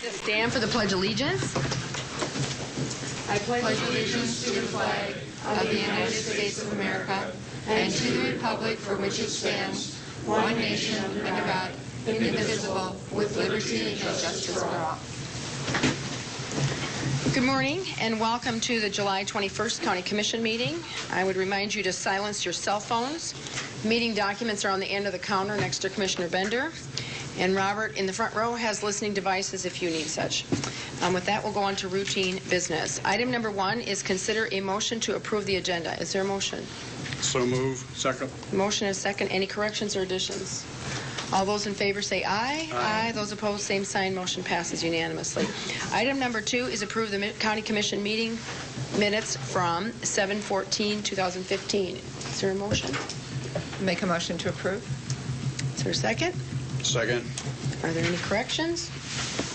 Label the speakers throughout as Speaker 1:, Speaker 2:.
Speaker 1: Stand for the Pledge of Allegiance. I pledge allegiance to the flag of the United States of America and to the republic for which it stands, one nation under God, indivisible, with liberty and justice for all. Good morning and welcome to the July 21st County Commission meeting. I would remind you to silence your cell phones. Meeting documents are on the end of the counter next to Commissioner Bender. And Robert in the front row has listening devices if you need such. With that, we'll go on to routine business. Item number 1 is consider a motion to approve the agenda. Is there a motion?
Speaker 2: So move. Second.
Speaker 1: Motion is second. Any corrections or additions? All those in favor say aye. Aye. Those opposed, same sign. Motion passes unanimously. Item number 2 is approve the County Commission meeting minutes from 7/14/2015. Is there a motion?
Speaker 3: Make a motion to approve.
Speaker 1: Is there a second?
Speaker 2: Second.
Speaker 1: Are there any corrections?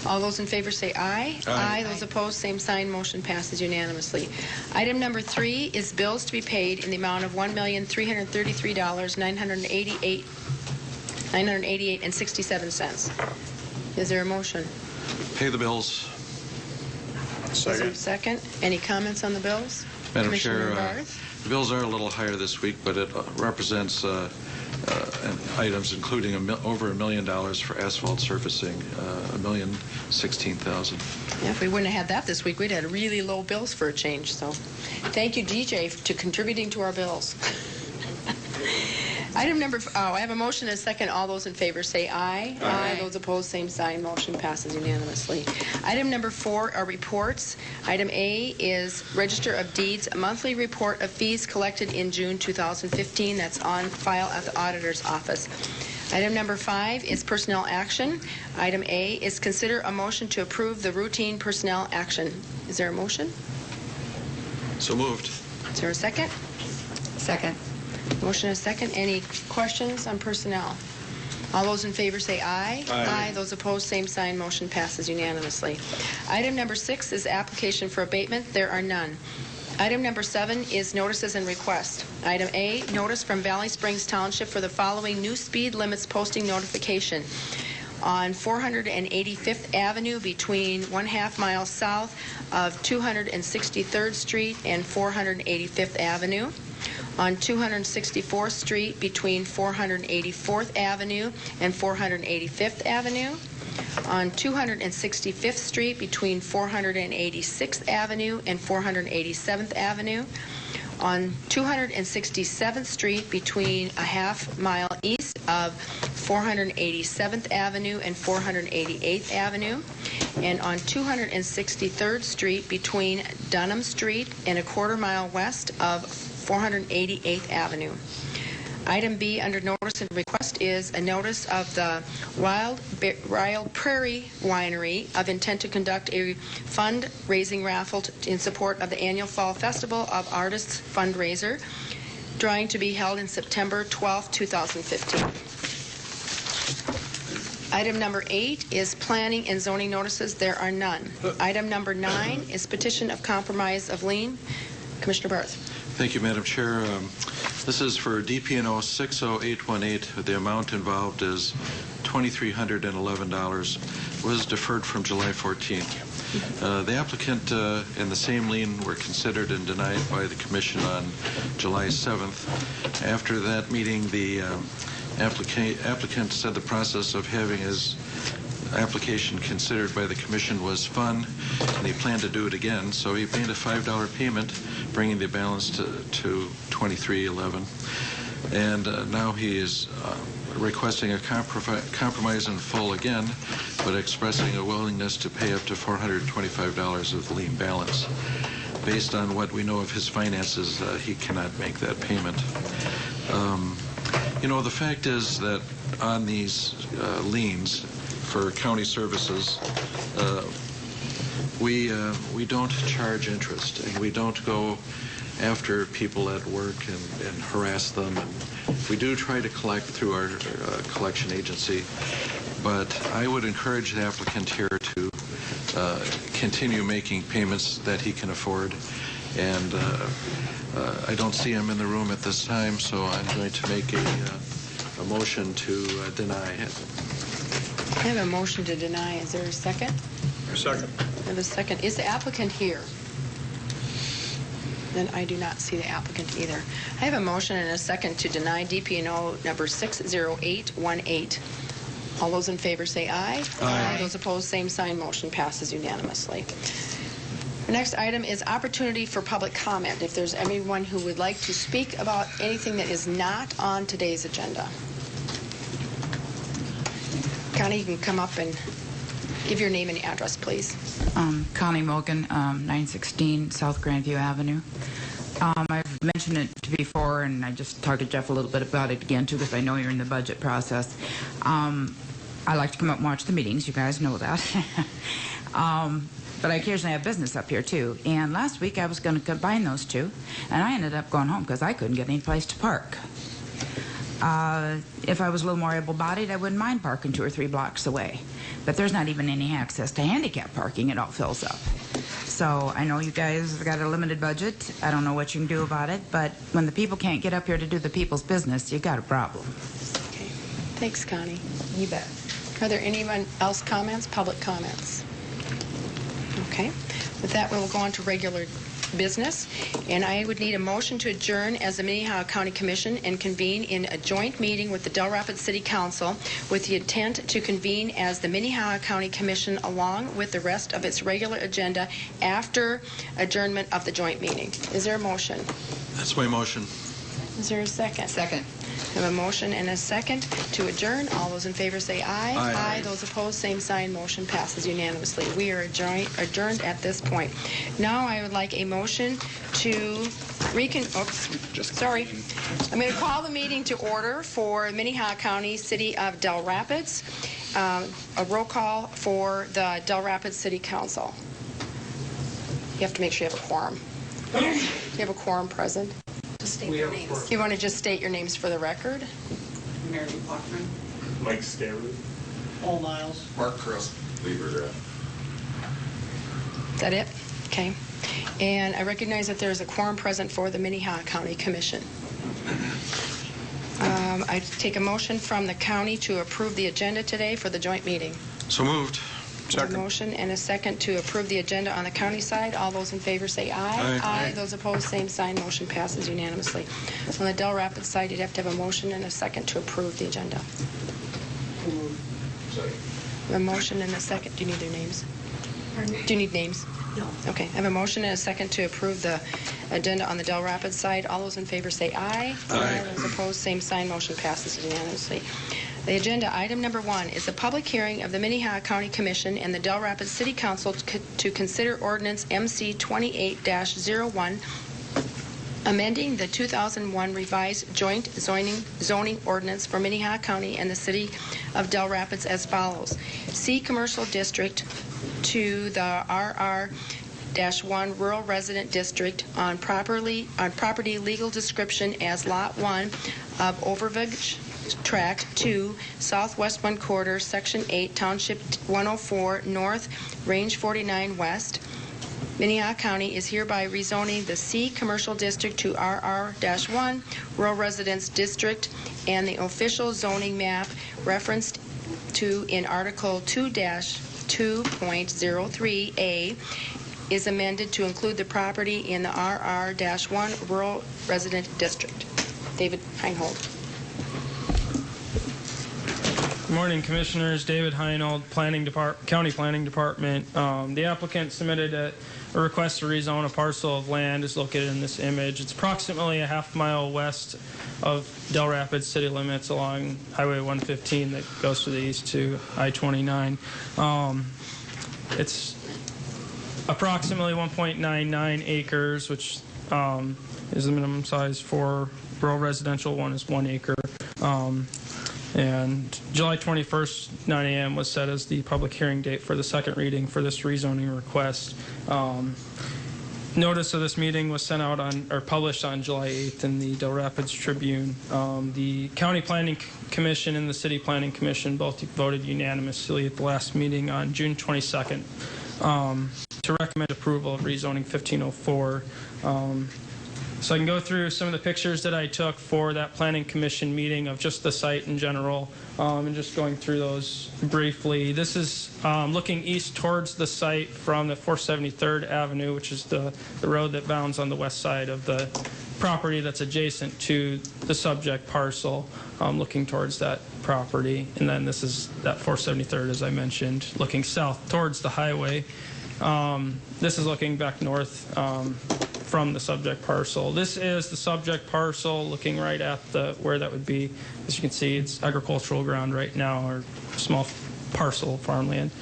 Speaker 1: All those in favor say aye.
Speaker 2: Aye.
Speaker 1: Those opposed, same sign. Motion passes unanimously. Item number 3 is bills to be paid in the amount of $1,333,988.67. Is there a motion?
Speaker 4: Pay the bills.
Speaker 1: Is there a
Speaker 2: Second.
Speaker 1: second? Any comments on the bills?
Speaker 4: Madam
Speaker 1: Commissioner
Speaker 4: Chair,
Speaker 1: Barth?
Speaker 4: the bills are a little higher this week, but it represents items including over $1 million for asphalt surfacing, $1,016,000.
Speaker 1: Yeah, if we wouldn't have had that this week, we'd had really low bills for a change. So thank you, DJ, for contributing to our bills. Item number, I have a motion and a second. All those in favor say aye. Aye. Those opposed, same sign. Motion passes unanimously. Item number 4 are reports. Item A is Register of Deeds, a monthly report of fees collected in June 2015. That's on file at the auditor's office. Item number 5 is personnel action. Item A is consider a motion to approve the routine personnel action. Is there a motion?
Speaker 4: So moved.
Speaker 1: Is there a second?
Speaker 3: Second.
Speaker 1: Motion is second. Any questions on personnel? All those in favor say aye.
Speaker 2: Aye.
Speaker 1: Those opposed, same sign. Motion passes unanimously. Item number 6 is application for abatement. There are none. Item number 7 is notices and requests. Item A, notice from Valley Springs Township for the following new speed limits posting notification. On 485th Avenue between 1/2 mile south of 263rd Street and 485th Avenue. On 264th Street between 484th Avenue and 485th Avenue. On 265th Street between 486th Avenue and 487th Avenue. On 267th Street between 1/2 mile east of 487th Avenue and 488th Avenue. And on 263rd Street between Dunham Street and 1/4 mile west of 488th Avenue. Item B under notice and request is a notice of the Wild Prairie Winery of intent to conduct a fundraising raffle in support of the annual Fall Festival of Artists fundraiser, drawing to be held in September 12, 2015. Item number 8 is planning and zoning notices. There are none. Item number 9 is petition of compromise of lien. Commissioner Barth.
Speaker 4: Thank you, Madam Chair. This is for DP&O 60818. The amount involved is $2,311. Was deferred from July 14th. The applicant and the same lien were considered and denied by the Commission on July 7th. After that meeting, the applicant said the process of having his application considered by the Commission was fun, and he planned to do it again, so he made a $5 payment, bringing the balance to $23.11. And now he is requesting a compromise in full again, but expressing a willingness to pay up to $425 of the lien balance. Based on what we know of his finances, he cannot make that payment. You know, the fact is that on these liens for county services, we don't charge interest, and we don't go after people at work and harass them. And we do try to collect through our collection agency, but I would encourage the applicant here to continue making payments that he can afford. And I don't see him in the room at this time, so I'm going to make a motion to deny it.
Speaker 1: I have a motion to deny. Is there a second?
Speaker 2: Second.
Speaker 1: And the second, is the applicant here? Then I do not see the applicant either. I have a motion and a second to deny DP&O number 60818. All those in favor say aye.
Speaker 4: Aye.
Speaker 1: Those opposed, same sign. Motion passes unanimously. The next item is opportunity for public comment. If there's anyone who would like to speak about anything that is not on today's agenda. Connie, you can come up and give your name and address, please.
Speaker 5: Connie Mogan, 916 South Grandview Avenue. I've mentioned it before, and I just talked to Jeff a little bit about it again, too, because I know you're in the budget process. I like to come up and watch the meetings. You guys know that. But I occasionally have business up here, too. And last week, I was going to combine those two, and I ended up going home because I couldn't get any place to park. If I was a little more able-bodied, I wouldn't mind parking 2 or 3 blocks away. But there's not even any access to handicap parking. It all fills up. So I know you guys have got a limited budget. I don't know what you can do about it. But when the people can't get up here to do the people's business, you got a problem.
Speaker 1: Okay. Thanks, Connie.
Speaker 5: You bet.
Speaker 1: Are there anyone else comments, public comments? Okay. With that, we will go on to regular business, and I would need a motion to adjourn as the Minnehaha County Commission and convene in a joint meeting with the Del Rapids City Council with the intent to convene as the Minnehaha County Commission along with the rest of its regular agenda after adjournment of the joint meeting. Is there a motion?
Speaker 4: That's my motion.
Speaker 1: Is there a second?
Speaker 3: Second.
Speaker 1: I have a motion and a second to adjourn. All those in favor say aye.
Speaker 4: Aye.
Speaker 1: Those opposed, same sign. Motion passes unanimously. We are adjourned at this point. Now I would like a motion to sorry. I'm going to call the meeting to order for Minnehaha County, City of Del Rapids. A roll call for the Del Rapids City Council. You have to make sure you have a quorum. You have a quorum present. You want to just state your names for the record?
Speaker 6: Mary Buckman,
Speaker 2: Mike Scarrow.
Speaker 6: Paul Niles,
Speaker 2: Mark Cross.
Speaker 1: Is that it? Okay. And I recognize that there is a quorum present for the Minnehaha County Commission. I take a motion from the county to approve the agenda today for the joint meeting.
Speaker 4: So moved.
Speaker 2: Second.
Speaker 1: A motion and a second to approve the agenda on the county side. All those in favor say aye.
Speaker 4: Aye.
Speaker 1: Those opposed, same sign. Motion passes unanimously. On the Del Rapids side, you'd have to have a motion and a second to approve the agenda. A motion and a second. Do you need their names? Do you need names?
Speaker 6: No.
Speaker 1: Okay. I have a motion and a second to approve the agenda on the Del Rapids side. All those in favor say aye.
Speaker 4: Aye.
Speaker 1: Those opposed, same sign. Motion passes unanimously. The agenda item number 1 is a public hearing of the Minnehaha County Commission and the Del Rapids City Council to consider ordinance MC 28-01, amending the 2001 revised joint zoning ordinance for Minnehaha County and the City of Del Rapids as follows. C Commercial District to the RR-1 Rural Resident District on property legal description as Lot 1 of Overvig Tract 2, Southwest 1/4, Section 8, Township 104, North, Range 49 West. Minnehaha County is hereby rezoning the C Commercial District to RR-1 Rural Residence District, and the official zoning map referenced to in Article 2-2.03A is amended to include the property in the RR-1 Rural Resident District. David Heinhold.
Speaker 7: Good morning, Commissioners. David Heinold, County Planning Department. The applicant submitted a request to rezone a parcel of land is located in this image. It's approximately a half-mile west of Del Rapids city limits along Highway 115 that goes to the east to I-29. It's approximately 1.99 acres, which is the minimum size for rural residential. One is 1 acre. And July 21st, 9 a.m. was set as the public hearing date for the second reading for this rezoning request. Notice of this meeting was sent out published on July 8th in the Del Rapids Tribune. The County Planning Commission and the City Planning Commission both voted unanimously at the last meeting on June 22nd to recommend approval of rezoning 1504. So I can go through some of the pictures that I took for that Planning Commission meeting of just the site in general, and just going through those briefly. This is looking east towards the site from the 473rd Avenue, which is the road that bounds on the west side of the property that's adjacent to the subject parcel, looking towards that property. And then this is that 473rd, as I mentioned, looking south towards the highway. This is looking back north from the subject parcel. This is the subject parcel, looking right at where that would be. As you can see, it's agricultural ground right now, or small parcel farmland.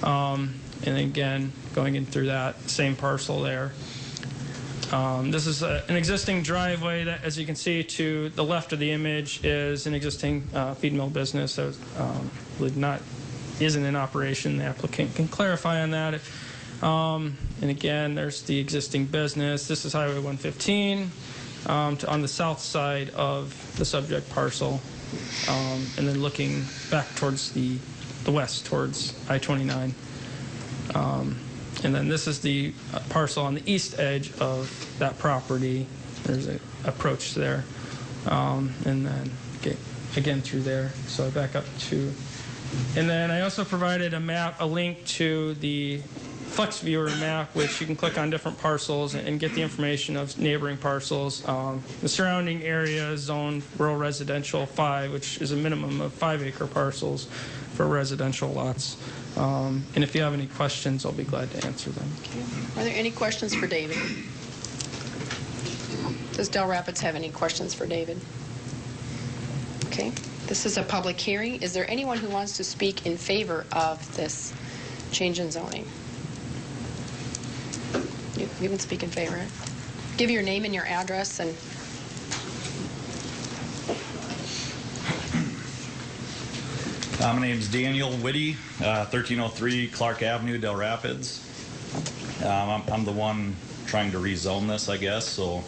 Speaker 7: And again, going in through that same parcel there. This is an existing driveway that, as you can see, to the left of the image is an existing feed mill business that isn't in operation. The applicant can clarify on that. And again, there's the existing business. This is Highway 115 on the south side of the subject parcel, and then looking back towards the west, towards I-29. And then this is the parcel on the east edge of that property. There's an approach there. And then again through there. So I back up to, and then I also provided a link to the Flex Viewer map, which you can click on different parcels and get the information of neighboring parcels. The surrounding area is zoned rural residential 5, which is a minimum of 5-acre parcels for residential lots. And if you have any questions, I'll be glad to answer them.
Speaker 1: Okay. Are there any questions for David? Does Del Rapids have any questions for David? Okay. This is a public hearing. Is there anyone who wants to speak in favor of this change in zoning? You can speak in favor. Give your name and your address and.
Speaker 8: My name's Daniel Whitty, 1303 Clark Avenue, Del Rapids. I'm the one trying to rezone this, I guess. So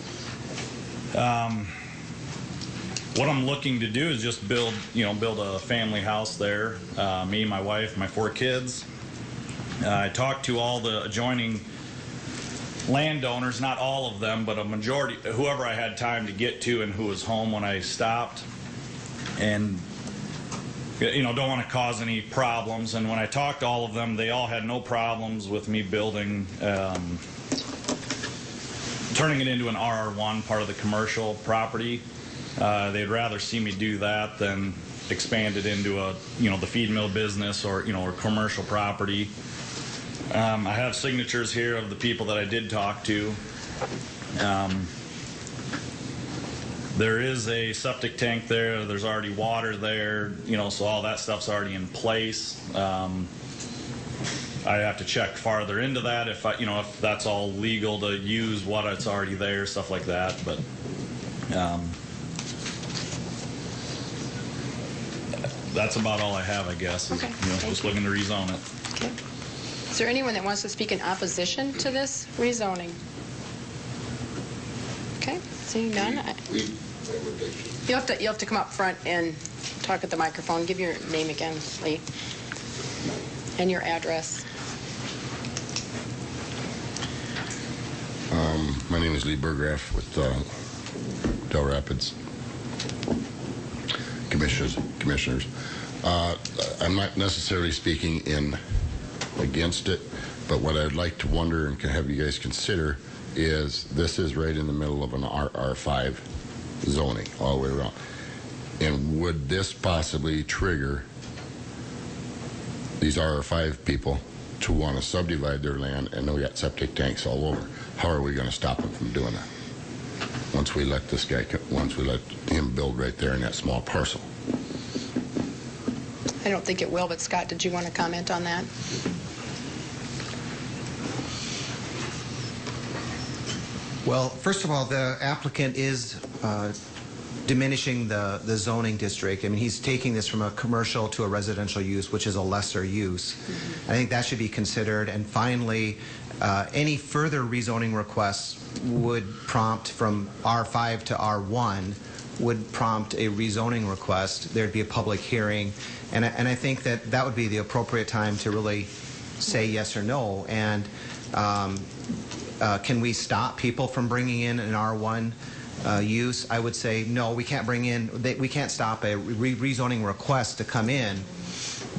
Speaker 8: what I'm looking to do is just build a family house there. Me, my wife, my 4 kids. I talked to all the adjoining landowners, not all of them, but a majority, whoever I had time to get to and who was home when I stopped. And don't want to cause any problems. And when I talked to all of them, they all had no problems with me building, turning it into an RR1, part of the commercial property. They'd rather see me do that than expand it into the feed mill business or commercial property. I have signatures here of the people that I did talk to. There is a septic tank there. There's already water there, so all that stuff's already in place. I have to check farther into that if that's all legal to use it's already there, stuff like that. But that's about all I have, I guess. Is,
Speaker 1: Okay.
Speaker 8: Just looking to rezone it.
Speaker 1: Okay. Is there anyone that wants to speak in opposition to this rezoning? Okay. Seeing none. You have to come up front and talk at the microphone. Give your name again, Lee, and your address.
Speaker 9: My name is Lee Burgraff with Del Rapids. Commissioners. I'm not necessarily speaking against it, but what I'd like to wonder and can have you guys consider is this is right in the middle of an RR5 zoning all the way around. And would this possibly trigger these RR5 people to want to subdivide their land, and we got septic tanks all over? How are we going to stop them from doing that? Once we let him build right there in that small parcel.
Speaker 1: I don't think it will, but Scott, did you want to comment on that?
Speaker 10: Well, first of all, the applicant is diminishing the zoning district. I mean, he's taking this from a commercial to a residential use, which is a lesser use. I think that should be considered. And finally, any further rezoning requests would prompt from R5 to R1 would prompt a rezoning request. There'd be a public hearing. And I think that would be the appropriate time to really say yes or no. And Can we stop people from bringing in an R1 use? I would say no. We can't we can't stop a rezoning request to come in.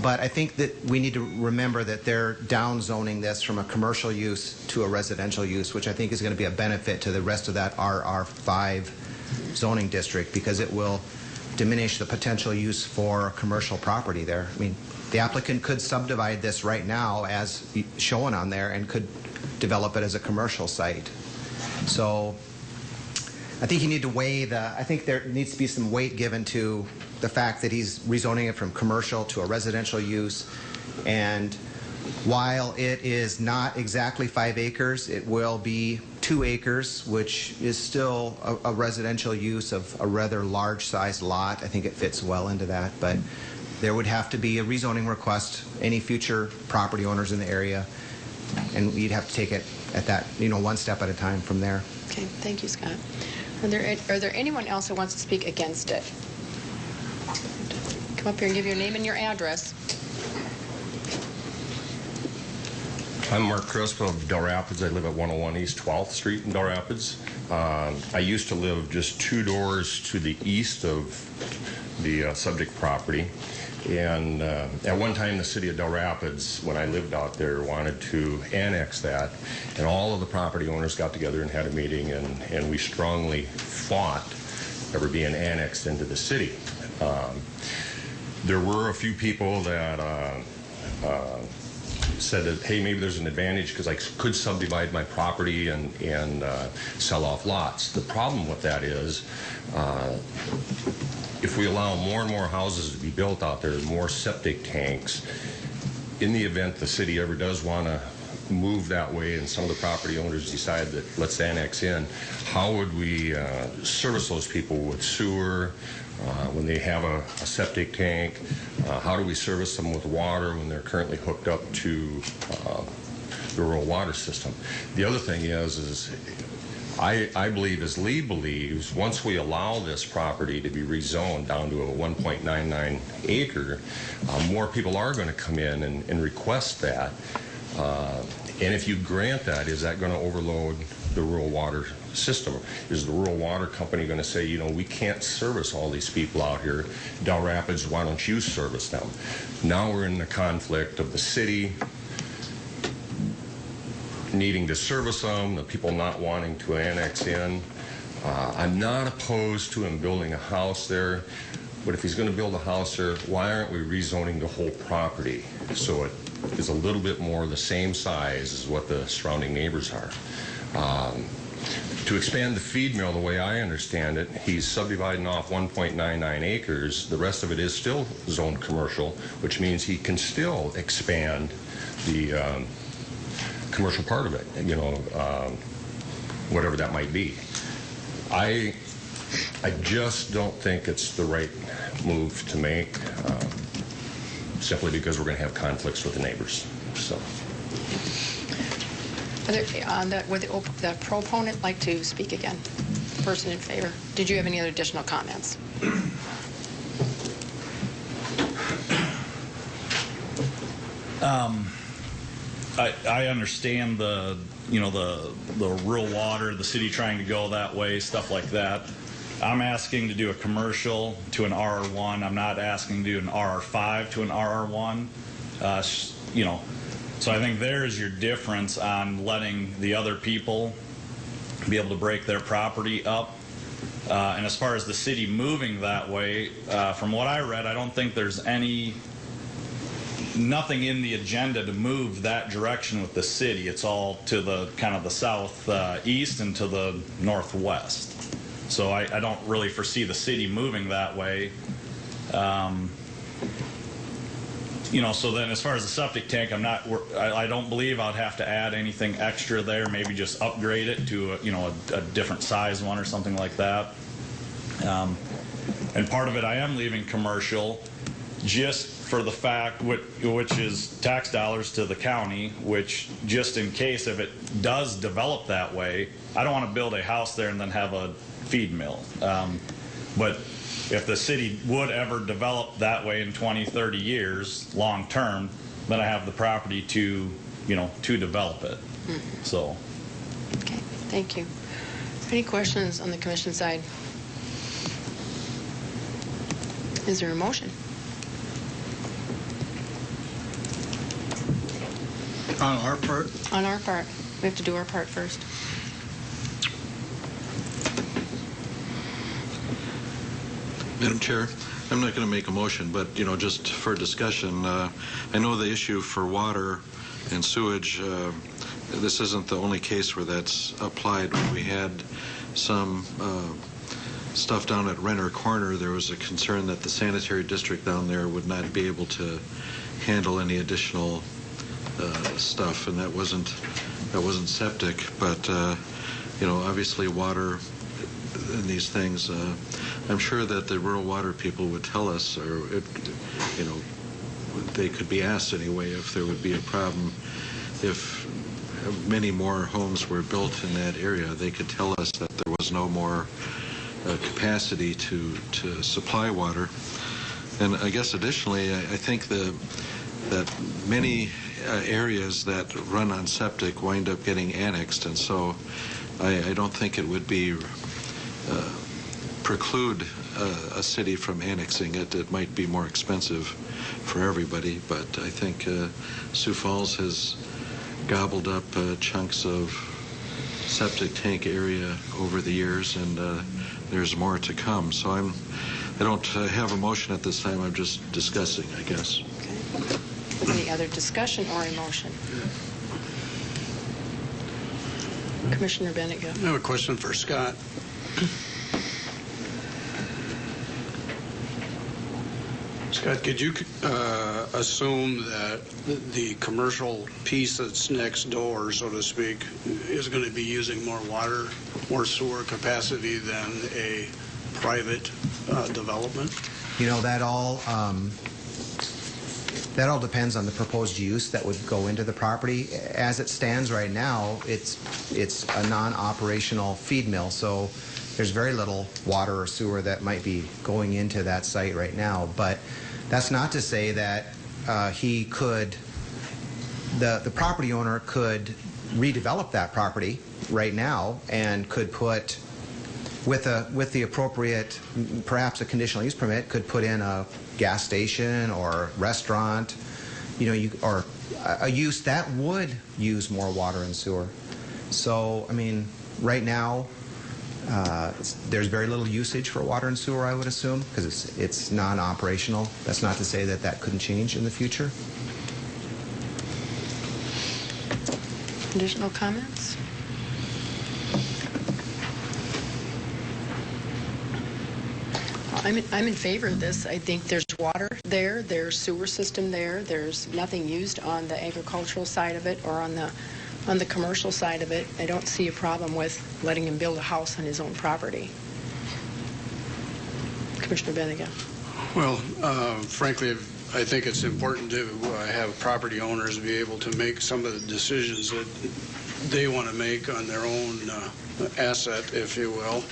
Speaker 10: But I think that we need to remember that they're down zoning this from a commercial use to a residential use, which I think is going to be a benefit to the rest of that RR5 zoning district, because it will diminish the potential use for commercial property there. I mean, the applicant could subdivide this right now as shown on there and could develop it as a commercial site. So I think you need to weigh I think there needs to be some weight given to the fact that he's rezoning it from commercial to a residential use. And while it is not exactly 5 acres, it will be 2 acres, which is still a residential use of a rather large sized lot. I think it fits well into that, but there would have to be a rezoning request, any future property owners in the area, and you'd have to take it at that, one step at a time from there.
Speaker 1: Okay, thank you, Scott. Are there anyone else who wants to speak against it? Come up here and give your name and your address.
Speaker 11: I'm Mark Crisp of Del Rapids. I live at 101 East 12th Street in Del Rapids. I used to live just 2 doors to the east of the subject property. And at one time, the city of Del Rapids, when I lived out there, wanted to annex that. And all of the property owners got together and had a meeting, and we strongly fought ever being annexed into the city. There were a few people that said that, hey, maybe there's an advantage because I could subdivide my property and sell off lots. The problem with that is if we allow more and more houses to be built out there, more septic tanks, in the event the city ever does want to move that way and some of the property owners decide that let's annex in, how would we service those people with sewer when they have a septic tank? How do we service them with water when they're currently hooked up to the rural water system? The other thing is I believe, as Lee believes, once we allow this property to be rezoned down to a 1.99 acre, more people are going to come in and request that. And if you grant that, is that going to overload the rural water system? Is the rural water company going to say, we can't service all these people out here, Del Rapids, why don't you service them? Now we're in the conflict of the city needing to service them, the people not wanting to annex in. I'm not opposed to him building a house there, but if he's going to build a house there, why aren't we rezoning the whole property so it is a little bit more the same size as what the surrounding neighbors are? To expand the feed mill, the way I understand it, he's subdividing off 1.99 acres. The rest of it is still zoned commercial, which means he can still expand the commercial part of it, whatever that might be. I just don't think it's the right move to make, simply because we're going to have conflicts with the neighbors. So.
Speaker 1: Would the proponent like to speak again? Person in favor. Did you have any other additional comments?
Speaker 8: I understand the rural water, the city trying to go that way, stuff like that. I'm asking to do a commercial to an RR1. I'm not asking to do an RR5 to an RR1. So I think there's your difference on letting the other people be able to break their property up. And as far as the city moving that way, from what I read, I don't think there's nothing in the agenda to move that direction with the city. It's all to the kind of the southeast and to the northwest. So I don't really foresee the city moving that way. So then as far as the septic tank, I don't believe I'd have to add anything extra there, maybe just upgrade it to a different size one or something like that. And part of it I am leaving commercial just for the fact, which is tax dollars to the county, which just in case if it does develop that way, I don't want to build a house there and then have a feed mill. But if the city would ever develop that way in 20, 30 years, long term, then I have the property to develop it. So.
Speaker 1: Okay, thank you. Any questions on the commission side? Is there a motion?
Speaker 2: On our part,
Speaker 1: On our part. We have to do our part first.
Speaker 4: Madam Chair, I'm not going to make a motion, but, just for discussion, I know the issue for water and sewage, this isn't the only case where that's applied. When we had some stuff down at Renner Corner, there was a concern that the sanitary district down there would not be able to handle any additional stuff, and that wasn't septic, but obviously water and these things. I'm sure that the rural water people would tell us, or they could be asked anyway, if there would be a problem if many more homes were built in that area. They could tell us that there was no more capacity to supply water. And I guess additionally, I think that many areas that run on septic wind up getting annexed, and so I don't think it would be preclude a city from annexing it. It might be more expensive for everybody, but I think Sioux Falls has gobbled up chunks of septic tank area over the years, and there's more to come. So I don't have a motion at this time. I'm just discussing, I guess.
Speaker 1: Okay. Any other discussion or a motion? Commissioner Benega.
Speaker 2: I have a question for Scott. Scott, could you assume that the commercial piece that's next door, so to speak, is going to be using more water or sewer capacity than a private development?
Speaker 10: That all depends on the proposed use that would go into the property. As it stands right now, it's a non-operational feed mill, so there's very little water or sewer that might be going into that site right now. But that's not to say that the property owner could redevelop that property right now and could put, with the appropriate, perhaps a conditional use permit, could put in a gas station or restaurant, or a use that would use more water and sewer. So, right now, there's very little usage for water and sewer, I would assume, because it's non-operational. That's not to say that that couldn't change in the future.
Speaker 1: Additional comments? I'm in favor of this. I think there's water there, there's sewer system there, there's nothing used on the agricultural side of it or on the commercial side of it. I don't see a problem with letting him build a house on his own property. Commissioner Benega.
Speaker 2: Well, frankly, I think it's important to have property owners be able to make some of the decisions that they want to make on their own asset, if you will.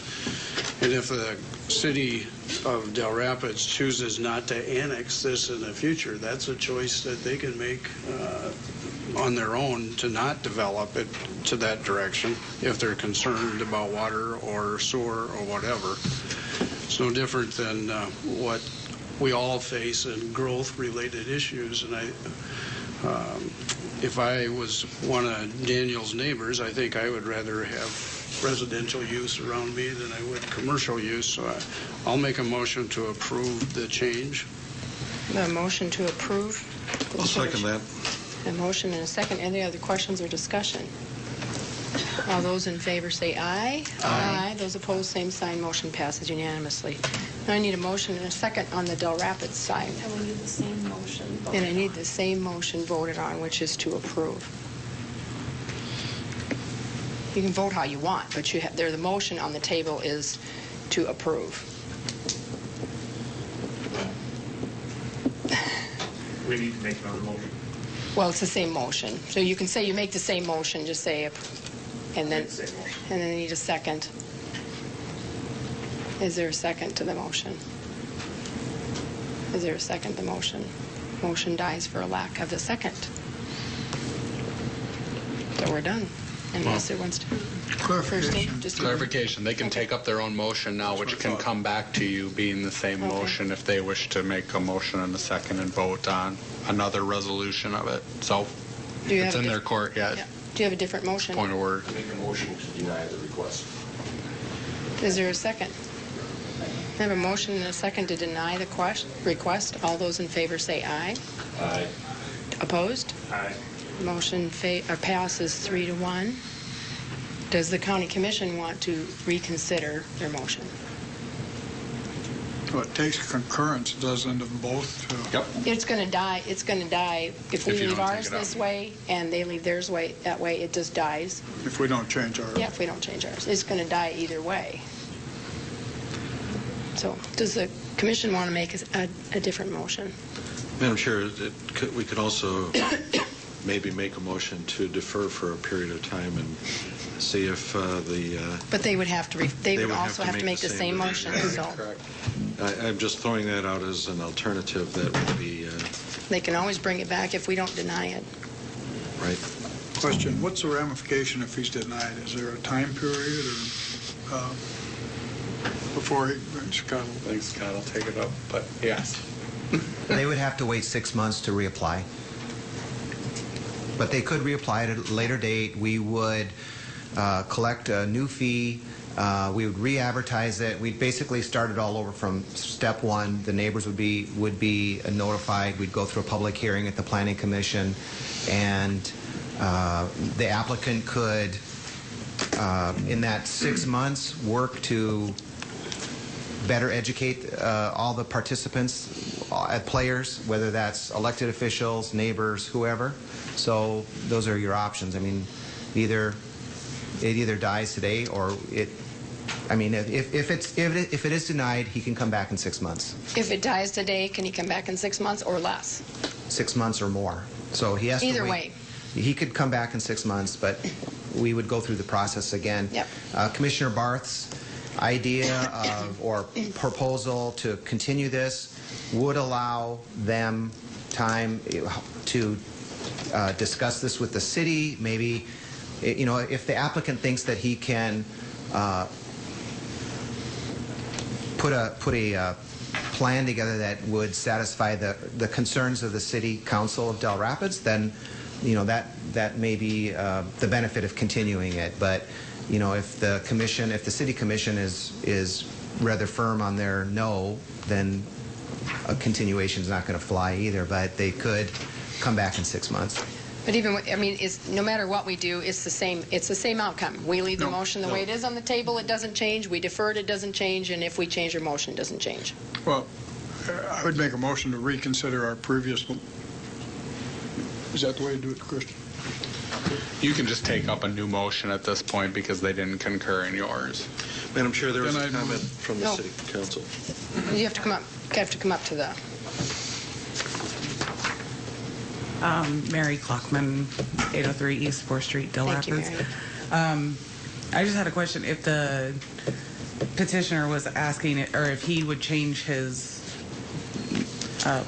Speaker 2: And if the city of Del Rapids chooses not to annex this in the future, that's a choice that they can make on their own to not develop it to that direction if they're concerned about water or sewer or whatever. It's no different than what we all face in growth-related issues. And if I was one of Daniel's neighbors, I think I would rather have residential use around me than I would commercial use. So I'll make a motion to approve the change.
Speaker 1: A motion to approve.
Speaker 4: I'll second that.
Speaker 1: A motion and a second. Any other questions or discussion? All those in favor say aye. Aye. Those opposed, same sign. Motion passes unanimously. Now I need a motion and a second on the Del Rapids side.
Speaker 6: And we need the same motion.
Speaker 1: And I need the same motion voted on, which is to approve. You can vote how you want, but the motion on the table is to approve.
Speaker 12: We need to make another motion.
Speaker 1: Well, it's the same motion. So you can say you make the same motion, just say, and then I need a second. Is there a second to the motion? Is there a second to the motion? Motion dies for a lack of a second. So we're done. unless there wants to.
Speaker 13: Clarification.
Speaker 1: Just
Speaker 14: Clarification, they can take up their own motion now, which can come back to you being the same motion if they wish to make a motion and a second and vote on another resolution of it. So
Speaker 1: Do you
Speaker 14: it's
Speaker 1: have
Speaker 14: in
Speaker 1: a
Speaker 14: their court yet.
Speaker 1: Yeah. Do you have a different motion?
Speaker 14: Point of order.
Speaker 11: Make a motion to deny the request.
Speaker 1: Is there a second? I have a motion and a second to deny the request. All those in favor say aye.
Speaker 11: Aye.
Speaker 1: Opposed?
Speaker 12: Aye.
Speaker 1: Motion passes 3-1. Does the county commission want to reconsider their motion?
Speaker 13: Well, it takes concurrence, doesn't it, both?
Speaker 14: Yep.
Speaker 1: It's going to die. It's going to die if we
Speaker 14: If you
Speaker 1: leave
Speaker 14: don't take
Speaker 1: ours
Speaker 14: it out.
Speaker 1: this way and they leave theirs that way. It just dies.
Speaker 13: If we don't change ours.
Speaker 1: Yeah, if we don't change ours, it's going to die either way. So, does the commission want to make a different motion?
Speaker 4: Madam Chair, we could also maybe make a motion to defer for a period of time and see if
Speaker 1: But they would have to. They would
Speaker 4: would have
Speaker 1: also
Speaker 4: to
Speaker 1: have to
Speaker 4: make
Speaker 1: make the
Speaker 4: the
Speaker 1: same
Speaker 4: same
Speaker 1: motion. So
Speaker 14: Correct.
Speaker 4: I'm just throwing that out as an alternative that would be
Speaker 1: they can always bring it back if we don't deny it.
Speaker 4: right.
Speaker 13: Question, what's the ramification if he's denied? Is there a time period or before Scott?
Speaker 14: I think Scott will take it up, but yes.
Speaker 10: They would have to wait 6 months to reapply. But they could reapply at a later date. We would collect a new fee. We would re-advertise it. We'd basically start it all over from step one. The neighbors would be notified. We'd go through a public hearing at the Planning Commission, and the applicant could, in that 6 months, work to better educate all the participants, players, whether that's elected officials, neighbors, whoever. So those are your options. I mean, it either dies today or it. I mean, if it is denied, he can come back in 6 months.
Speaker 1: If it dies today, can he come back in 6 months or less?
Speaker 10: 6 months or more. So he has to
Speaker 1: Either
Speaker 10: wait.
Speaker 1: way.
Speaker 10: He could come back in 6 months, but we would go through the process again.
Speaker 1: Yep.
Speaker 10: Commissioner Barth's idea or proposal to continue this would allow them time to discuss this with the city. Maybe, if the applicant thinks that he can put a plan together that would satisfy the concerns of the City Council of Del Rapids, then that may be the benefit of continuing it. But if the City Commission is rather firm on their no, then a continuation is not going to fly either. But they could come back in 6 months.
Speaker 1: But no matter what we do, it's the same. It's the same outcome. We leave the motion the way it is on the table. It doesn't change. We defer it. It doesn't change. And if we change our motion, it doesn't change.
Speaker 13: Well, I would make a motion to reconsider our previous. Is that the way to do it, Christian?
Speaker 14: You can just take up a new motion at this point because they didn't concur in yours.
Speaker 4: Madam Chair, there was
Speaker 13: Then
Speaker 4: a
Speaker 13: I'd
Speaker 4: comment
Speaker 13: move-
Speaker 4: from the
Speaker 1: No.
Speaker 4: City Council.
Speaker 1: You have to come up. To the.
Speaker 15: Mary Klockman, 803 East 4th Street, Del
Speaker 1: Thank you,
Speaker 15: Rapids.
Speaker 1: Mary.
Speaker 15: I just had a question. If the petitioner was asking, or if he would change his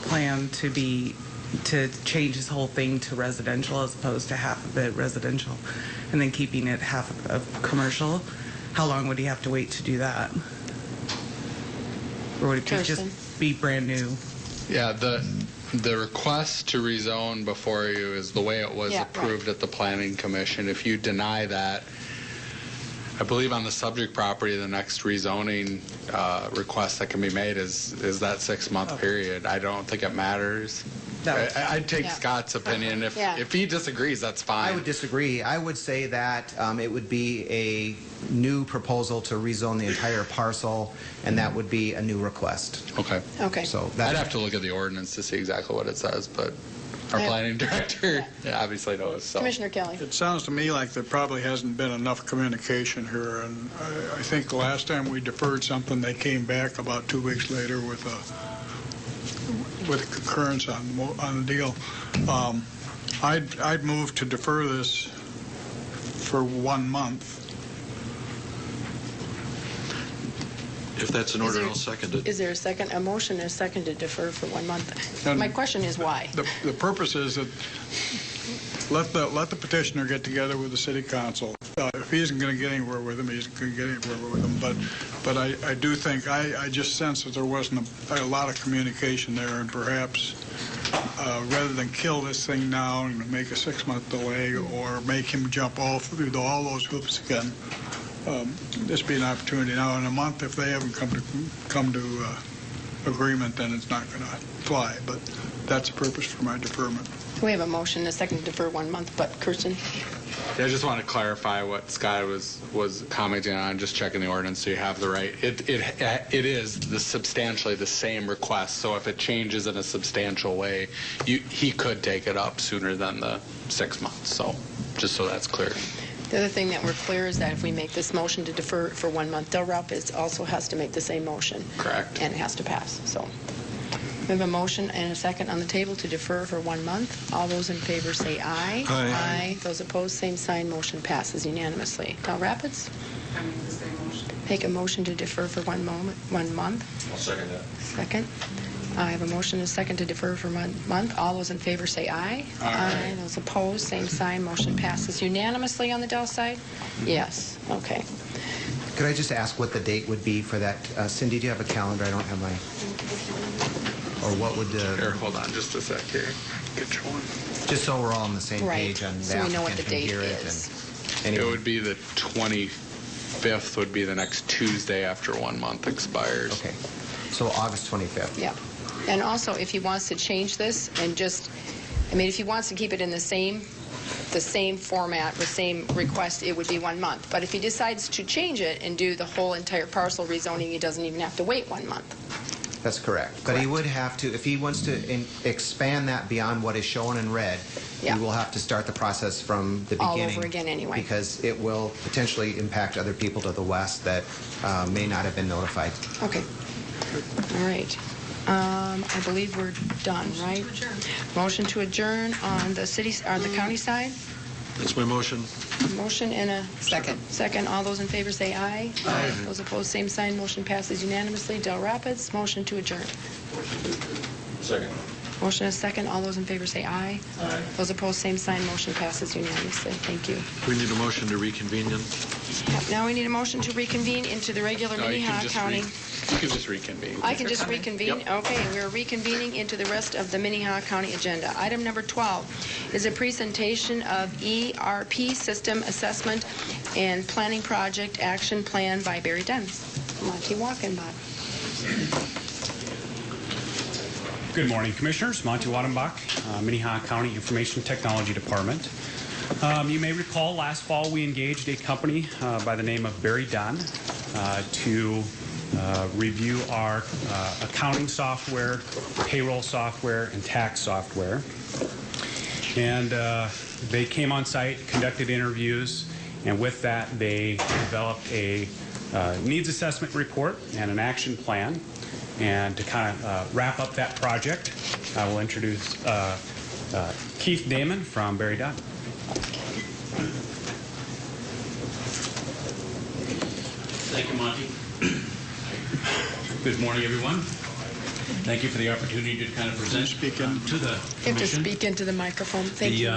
Speaker 15: plan to change his whole thing to residential as opposed to half of it residential, and then keeping it half of commercial, how long would he have to wait to do that? Or would it
Speaker 1: Kirsten?
Speaker 15: just be brand new?
Speaker 14: Yeah, the request to rezone before you is the way it was approved at the Planning Commission. If you deny that, I believe on the subject property, the next rezoning request that can be made is that 6 month period. I don't think it matters. I'd take Scott's opinion. If he disagrees, that's fine.
Speaker 10: I would disagree. I would say that it would be a new proposal to rezone the entire parcel, and that would be a new request.
Speaker 14: Okay.
Speaker 1: Okay.
Speaker 10: So
Speaker 14: I'd have to look at the ordinance to see exactly what it says, but our planning director obviously knows. So.
Speaker 1: Commissioner Kelly.
Speaker 13: It sounds to me like there probably hasn't been enough communication here, and I think the last time we deferred something, they came back about 2 weeks later with a concurrence on the deal. I'd move to defer this for 1 month.
Speaker 4: If that's in order, I'll second it.
Speaker 1: Is there a motion and a second to defer for 1 month?
Speaker 13: And
Speaker 1: My question is why?
Speaker 13: The purpose is that let the petitioner get together with the city council. If he isn't going to get anywhere with him, he isn't going to get anywhere with him. But I do think, I just sense that there wasn't a lot of communication there, and perhaps rather than kill this thing now and make a 6-month delay or make him jump through all those hoops again, this be an opportunity. Now, in a month, if they haven't come to agreement, then it's not going to fly. But that's the purpose for my deferment.
Speaker 1: We have a motion and a second to defer 1 month, but Kirsten?
Speaker 14: Yeah, I just want to clarify what Scott was commenting on, just checking the ordinance so you have the right. It is substantially the same request, so if it changes in a substantial way, he could take it up sooner than the 6 months, so just so that's clear.
Speaker 1: The other thing that we're clear is that if we make this motion to defer for 1 month, Del Ralph also has to make the same motion.
Speaker 14: Correct.
Speaker 1: And it has to pass, so. We have a motion and a second on the table to defer for 1 month. All those in favor say aye.
Speaker 4: Aye.
Speaker 1: Those opposed, same sign. Motion passes unanimously. Del Rapids?
Speaker 15: I mean, the same motion.
Speaker 1: Make a motion to defer for 1 month.
Speaker 11: I'll second that.
Speaker 1: Second. I have a motion and a second to defer for 1 month. All those in favor say aye.
Speaker 14: Aye.
Speaker 1: Those opposed, same sign. Motion passes unanimously on the Del side? Yes. Okay.
Speaker 10: Could I just ask what the date would be for that? Cindy, do you have a calendar? I don't have my... Or what would the...
Speaker 14: Here, hold on just a sec here. Get your one.
Speaker 10: Just so we're all on the same
Speaker 1: Right.
Speaker 10: page and the
Speaker 1: So we know what
Speaker 10: applicant
Speaker 1: the
Speaker 10: can
Speaker 1: date
Speaker 10: hear it.
Speaker 1: is.
Speaker 10: And
Speaker 14: It would be the 25th would be the next Tuesday after 1 month expires.
Speaker 10: Okay. So August 25th.
Speaker 1: Yeah. And also, if he wants to change this and just, if he wants to keep it in the same format, the same request, it would be 1 month. But if he decides to change it and do the whole entire parcel rezoning, he doesn't even have to wait 1 month.
Speaker 10: That's correct. But he would have to, if he wants to expand that beyond what is shown in red,
Speaker 1: Yeah.
Speaker 10: he will have to start the process from the
Speaker 1: All
Speaker 10: beginning.
Speaker 1: over again anyway.
Speaker 10: Because it will potentially impact other people to the west that may not have been notified.
Speaker 1: Okay. All right. I believe we're done, right? Motion to adjourn on the county side.
Speaker 4: That's my motion.
Speaker 1: Motion and a second. Second. All those in favor say aye. Aye. Those opposed, same sign. Motion passes unanimously. Del Rapids, motion to adjourn.
Speaker 11: Second.
Speaker 1: Motion and a second. All those in favor say aye. Aye. Those opposed, same sign. Motion passes unanimously. Thank you.
Speaker 4: We need a motion to reconvene then.
Speaker 1: Now we need a motion to reconvene into the regular
Speaker 14: No, you
Speaker 1: Minnehaha
Speaker 14: can just
Speaker 1: County.
Speaker 14: You can just reconvene.
Speaker 1: I can just reconvene?
Speaker 14: Yep.
Speaker 1: Okay, we are reconvening into the rest of the Minnehaha County agenda. Item number 12 is a presentation of ERP System Assessment and Planning Project Action Plan by Barry Dunn. Monty Walkenbach.
Speaker 16: Good morning, Commissioners. Monty Wattenbach, Minnehaha County Information Technology Department. You may recall last fall we engaged a company by the name of Barry Dunn to review our accounting software, payroll software, and tax software. And they came on site, conducted interviews, and with that they developed a needs assessment report and an action plan. And to kind of wrap up that project, I will introduce Keith Damon from Barry Dunn.
Speaker 17: Thank you, Monty. Good morning, everyone. Thank you for the opportunity to kind of present to the
Speaker 1: You have to
Speaker 17: Commission.
Speaker 1: speak into the microphone. Thank you.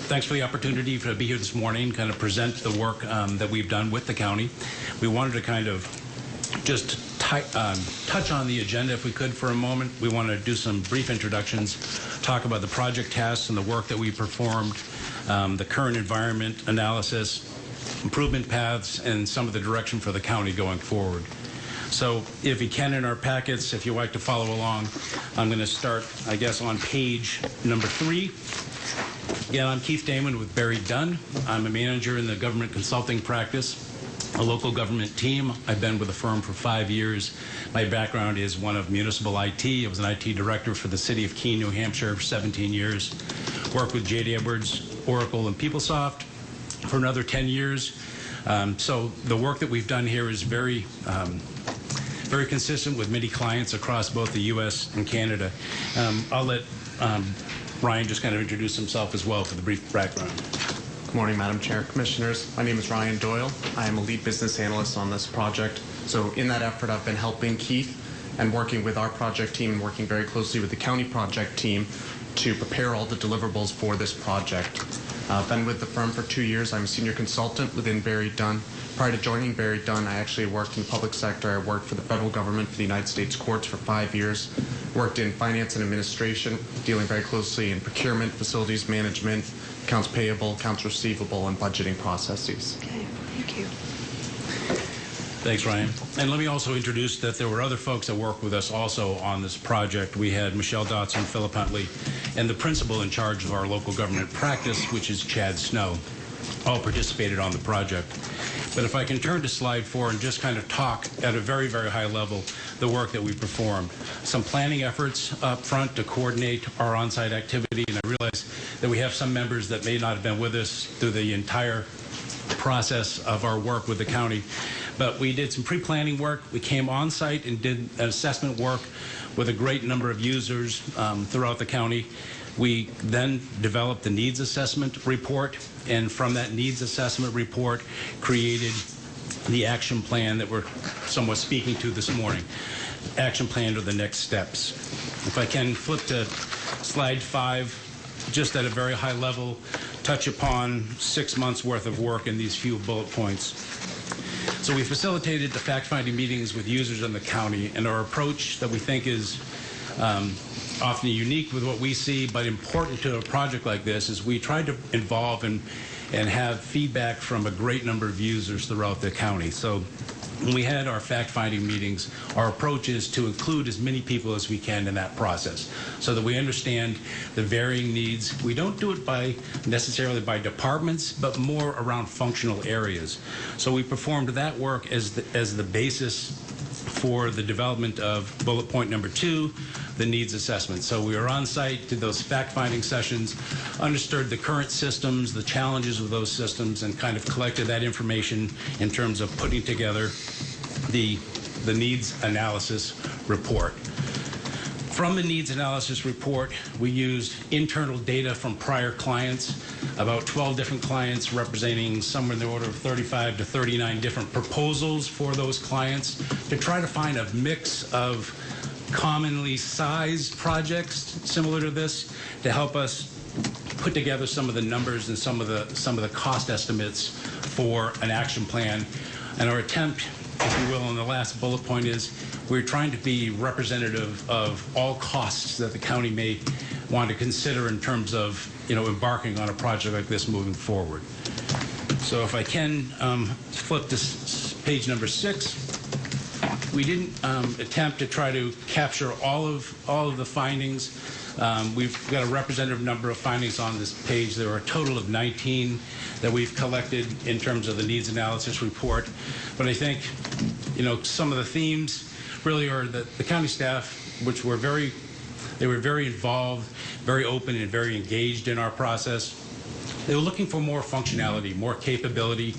Speaker 17: Thanks for the opportunity to be here this morning, kind of present the work that we've done with the county. We wanted to kind of just touch on the agenda if we could for a moment. We want to do some brief introductions, talk about the project tasks and the work that we performed, the current environment analysis, improvement paths, and some of the direction for the county going forward. So if you can, in our packets, if you'd like to follow along, I'm going to start, I guess, on page number 3. Again, I'm Keith Damon with Barry Dunn. I'm a manager in the government consulting practice, a local government team. I've been with the firm for 5 years. My background is one of municipal IT. I was an IT director for the city of Keene, New Hampshire for 17 years. Worked with J.D. Edwards, Oracle, and PeopleSoft for another 10 years. So the work that we've done here is very consistent with many clients across both the U.S. and Canada. I'll let Ryan just kind of introduce himself as well for the brief background.
Speaker 18: Good morning, Madam Chair, Commissioners. My name is Ryan Doyle. I am a lead business analyst on this project. So in that effort, I've been helping Keith and working with our project team and working very closely with the county project team to prepare all the deliverables for this project. Been with the firm for 2 years. I'm a senior consultant within Barry Dunn. Prior to joining Barry Dunn, I actually worked in the public sector. I worked for the federal government for the United States courts for 5 years. Worked in finance and administration, dealing very closely in procurement, facilities management, accounts payable, accounts receivable, and budgeting processes.
Speaker 1: Okay, thank you.
Speaker 17: Thanks, Ryan. And let me also introduce that there were other folks that worked with us also on this project. We had Michelle Dotson, Philip Huntley, and the principal in charge of our local government practice, which is Chad Snow, all participated on the project. But if I can turn to slide 4 and just kind of talk at a very, very high level the work that we performed. Some planning efforts up front to coordinate our on-site activity, and I realize that we have some members that may not have been with us through the entire process of our work with the county. But we did some pre-planning work. We came on site and did an assessment work with a great number of users throughout the county. We then developed the needs assessment report, and from that needs assessment report created the action plan that we're somewhat speaking to this morning. Action plan are the next steps. If I can flip to slide 5, just at a very high level, touch upon 6 months worth of work in these few bullet points. So we facilitated the fact-finding meetings with users in the county, and our approach that we think is often unique with what we see, but important to a project like this, is we tried to involve and have feedback from a great number of users throughout the county. So when we had our fact-finding meetings, our approach is to include as many people as we can in that process so that we understand the varying needs. We don't do it necessarily by departments, but more around functional areas. So we performed that work as the basis for the development of bullet point number 2, the needs assessment. So we were on site, did those fact-finding sessions, understood the current systems, the challenges of those systems, and kind of collected that information in terms of putting together the needs analysis report. From the needs analysis report, we used internal data from prior clients, about 12 different clients representing somewhere in the order of 35 to 39 different proposals for those clients to try to find a mix of commonly sized projects similar to this to help us put together some of the numbers and some of the cost estimates for an action plan. And our attempt, if you will, on the last bullet point is we're trying to be representative of all costs that the county may want to consider in terms of, embarking on a project like this moving forward. So if I can flip to page number 6. We didn't attempt to try to capture all of the findings. We've got a representative number of findings on this page. There are a total of 19 that we've collected in terms of the needs analysis report. But I think, some of the themes really are that the county staff, which were very involved, very open, and very engaged in our process. They were looking for more functionality, more capability,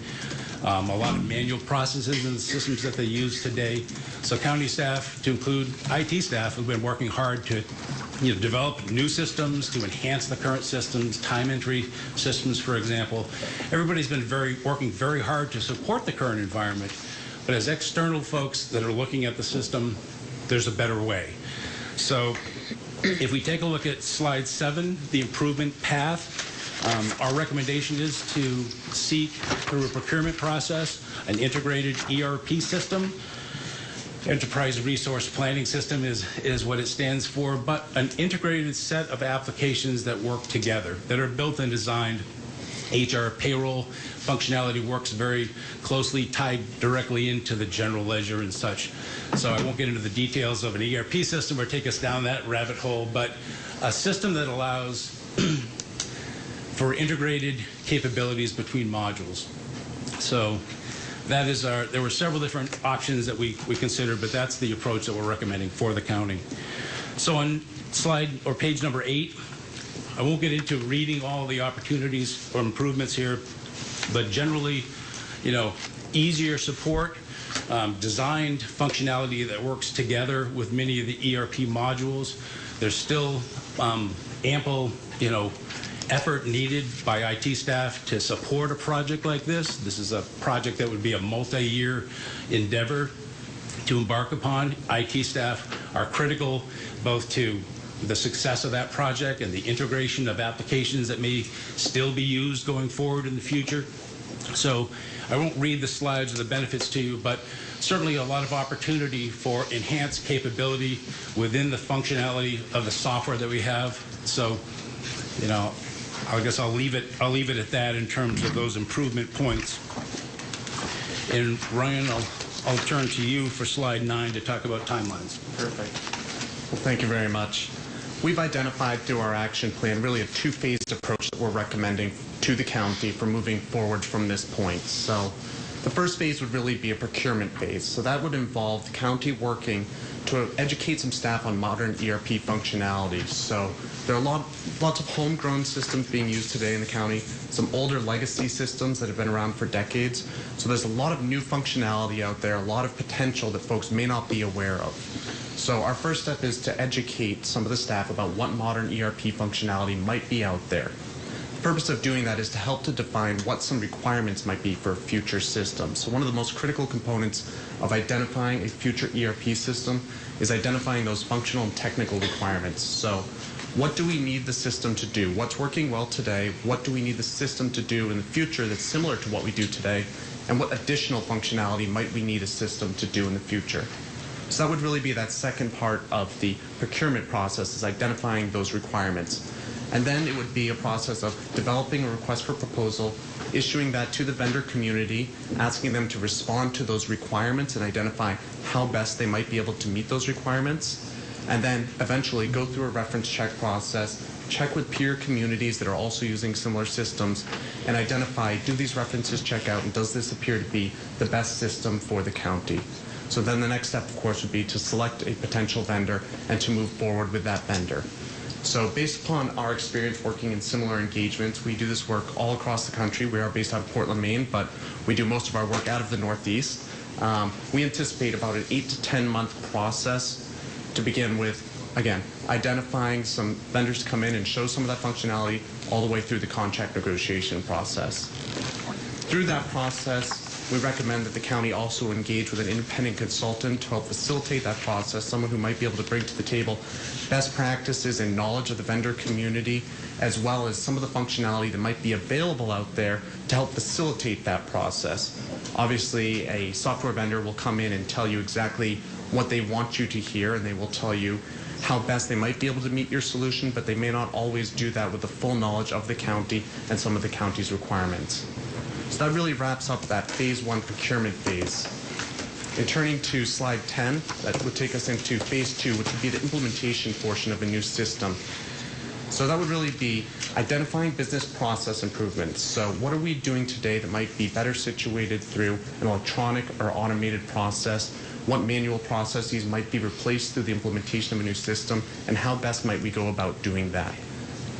Speaker 17: a lot of manual processes in the systems that they use today. So county staff, to include IT staff, have been working hard to develop new systems, to enhance the current systems, time entry systems, for example. Everybody's been working very hard to support the current environment. But as external folks that are looking at the system, there's a better way. So if we take a look at slide 7, the improvement path, our recommendation is to seek, through a procurement process, an integrated ERP system. Enterprise Resource Planning System is what it stands for, but an integrated set of applications that work together, that are built and designed. HR payroll functionality works very closely tied directly into the general ledger and such. So I won't get into the details of an ERP system or take us down that rabbit hole, but a system that allows for integrated capabilities between modules. So that is there were several different options that we considered, but that's the approach that we're recommending for the county. So on slide or page number 8, I won't get into reading all the opportunities or improvements here, but generally, easier support, designed functionality that works together with many of the ERP modules. There's still ample, effort needed by IT staff to support a project like this. This is a project that would be a multi-year endeavor to embark upon. IT staff are critical both to the success of that project and the integration of applications that may still be used going forward in the future. So I won't read the slides or the benefits to you, but certainly a lot of opportunity for enhanced capability within the functionality of the software that we have. So, you know, I guess I'll leave it at that in terms of those improvement points. And Ryan, I'll turn to you for slide 9 to talk about timelines.
Speaker 18: Perfect. Well, thank you very much. We've identified through our action plan really a two-phased approach that we're recommending to the county for moving forward from this point. So the first phase would really be a procurement phase. So that would involve the county working to educate some staff on modern ERP functionalities. So there are lots of homegrown systems being used today in the county, some older legacy systems that have been around for decades. So there's a lot of new functionality out there, a lot of potential that folks may not be aware of. So our first step is to educate some of the staff about what modern ERP functionality might be out there. The purpose of doing that is to help to define what some requirements might be for a future system. So one of the most critical components of identifying a future ERP system is identifying those functional and technical requirements. So what do we need the system to do? What's working well today? What do we need the system to do in the future that's similar to what we do today? And what additional functionality might we need a system to do in the future? So that would really be that second part of the procurement process, is identifying those requirements. And then it would be a process of developing a request for proposal, issuing that to the vendor community, asking them to respond to those requirements and identify how best they might be able to meet those requirements. And then eventually go through a reference check process, check with peer communities that are also using similar systems, and identify, do these references check out, and does this appear to be the best system for the county? So then the next step, of course, would be to select a potential vendor and to move forward with that vendor. So based upon our experience working in similar engagements, we do this work all across the country. We are based out of Portland, Maine, but we do most of our work out of the Northeast. We anticipate about an 8 to 10 month process to begin with, again, identifying some vendors to come in and show some of that functionality all the way through the contract negotiation process. Through that process, we recommend that the county also engage with an independent consultant to help facilitate that process, someone who might be able to bring to the table best practices and knowledge of the vendor community, as well as some of the functionality that might be available out there to help facilitate that process. Obviously, a software vendor will come in and tell you exactly what they want you to hear, and they will tell you how best they might be able to meet your solution, but they may not always do that with the full knowledge of the county and some of the county's requirements. So that really wraps up that phase 1 procurement phase. And turning to slide 10, that would take us into phase 2, which would be the implementation portion of a new system. So that would really be identifying business process improvements. So what are we doing today that might be better situated through an electronic or automated process? What manual processes might be replaced through the implementation of a new system? And how best might we go about doing that?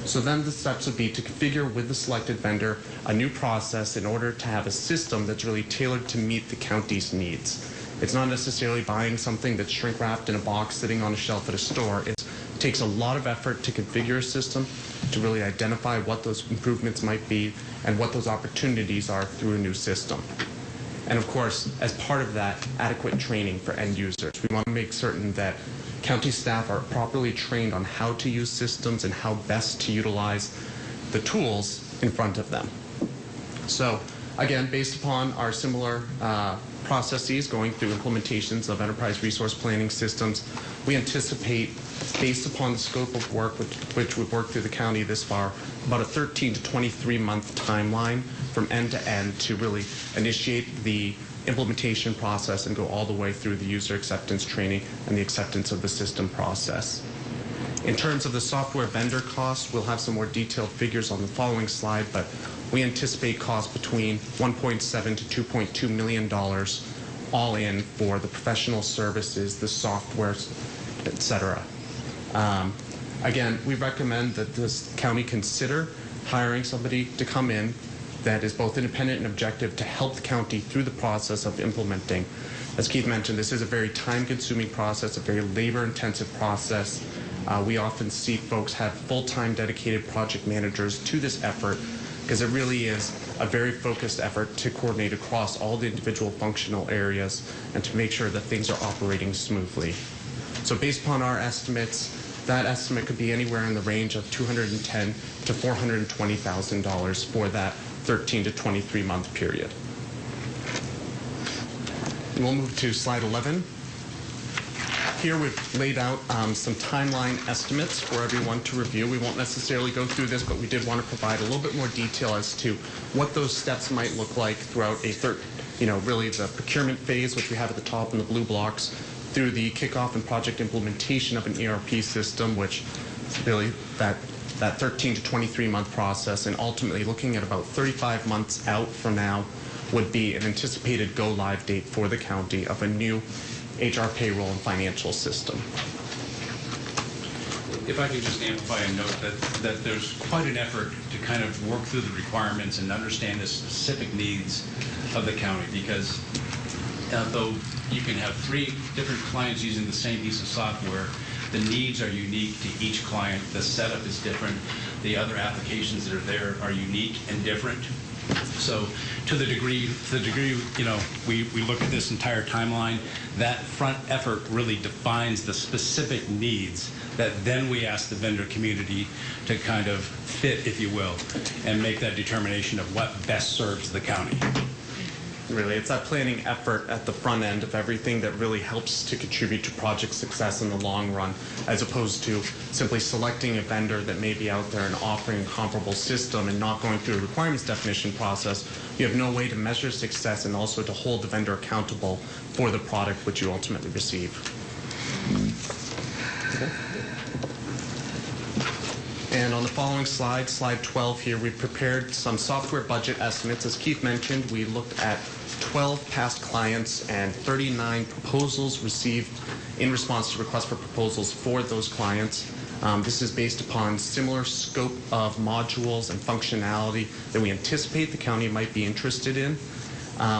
Speaker 18: So then the steps would be to configure with the selected vendor a new process in order to have a system that's really tailored to meet the county's needs. It's not necessarily buying something that's shrink wrapped in a box sitting on a shelf at a store. It takes a lot of effort to configure a system, to really identify what those improvements might be and what those opportunities are through a new system. And of course, as part of that, adequate training for end users. We want to make certain that county staff are properly trained on how to use systems and how best to utilize the tools in front of them. So again, based upon our similar processes going through implementations of enterprise resource planning systems, we anticipate, based upon the scope of work which we've worked through the county this far, about a 13 to 23 month timeline from end to end to really initiate the implementation process and go all the way through the user acceptance training and the acceptance of the system process. In terms of the software vendor costs, we'll have some more detailed figures on the following slide, but we anticipate costs between $1.7 to $2.2 million all in for the professional services, the software, etc. Again, we recommend that this county consider hiring somebody to come in that is both independent and objective to help the county through the process of implementing. As Keith mentioned, this is a very time-consuming process, a very labor-intensive process. We often see folks have full-time dedicated project managers to this effort because it really is a very focused effort to coordinate across all the individual functional areas and to make sure that things are operating smoothly. So based upon our estimates, that estimate could be anywhere in the range of $210,000 to $420,000 for that 13 to 23 month period. And we'll move to slide 11. Here we've laid out some timeline estimates for everyone to review. We won't necessarily go through this, but we did want to provide a little bit more detail as to what those steps might look like throughout really the procurement phase, which we have at the top in the blue blocks, through the kickoff and project implementation of an ERP system, which is really that 13 to 23 month process, and ultimately looking at about 35 months out from now would be an anticipated go live date for the county of a new HR payroll and financial system.
Speaker 17: If I could just amplify and note that there's quite an effort to kind of work through the requirements and understand the specific needs of the county, because though you can have 3 different clients using the same piece of software, the needs are unique to each client. The setup is different. The other applications that are there are unique and different. So to the degree, we look at this entire timeline, that front effort really defines the specific needs that then we ask the vendor community to kind of fit, if you will, and make that determination of what best serves the county.
Speaker 18: Really, it's that planning effort at the front end of everything that really helps to contribute to project success in the long run, as opposed to simply selecting a vendor that may be out there and offering a comparable system and not going through a requirements definition process. You have no way to measure success and also to hold the vendor accountable for the product which you ultimately receive. Okay. And on the following slide, slide 12 here, we've prepared some software budget estimates. As Keith mentioned, we looked at 12 past clients and 39 proposals received in response to requests for proposals for those clients. This is based upon similar scope of modules and functionality that we anticipate the county might be interested in.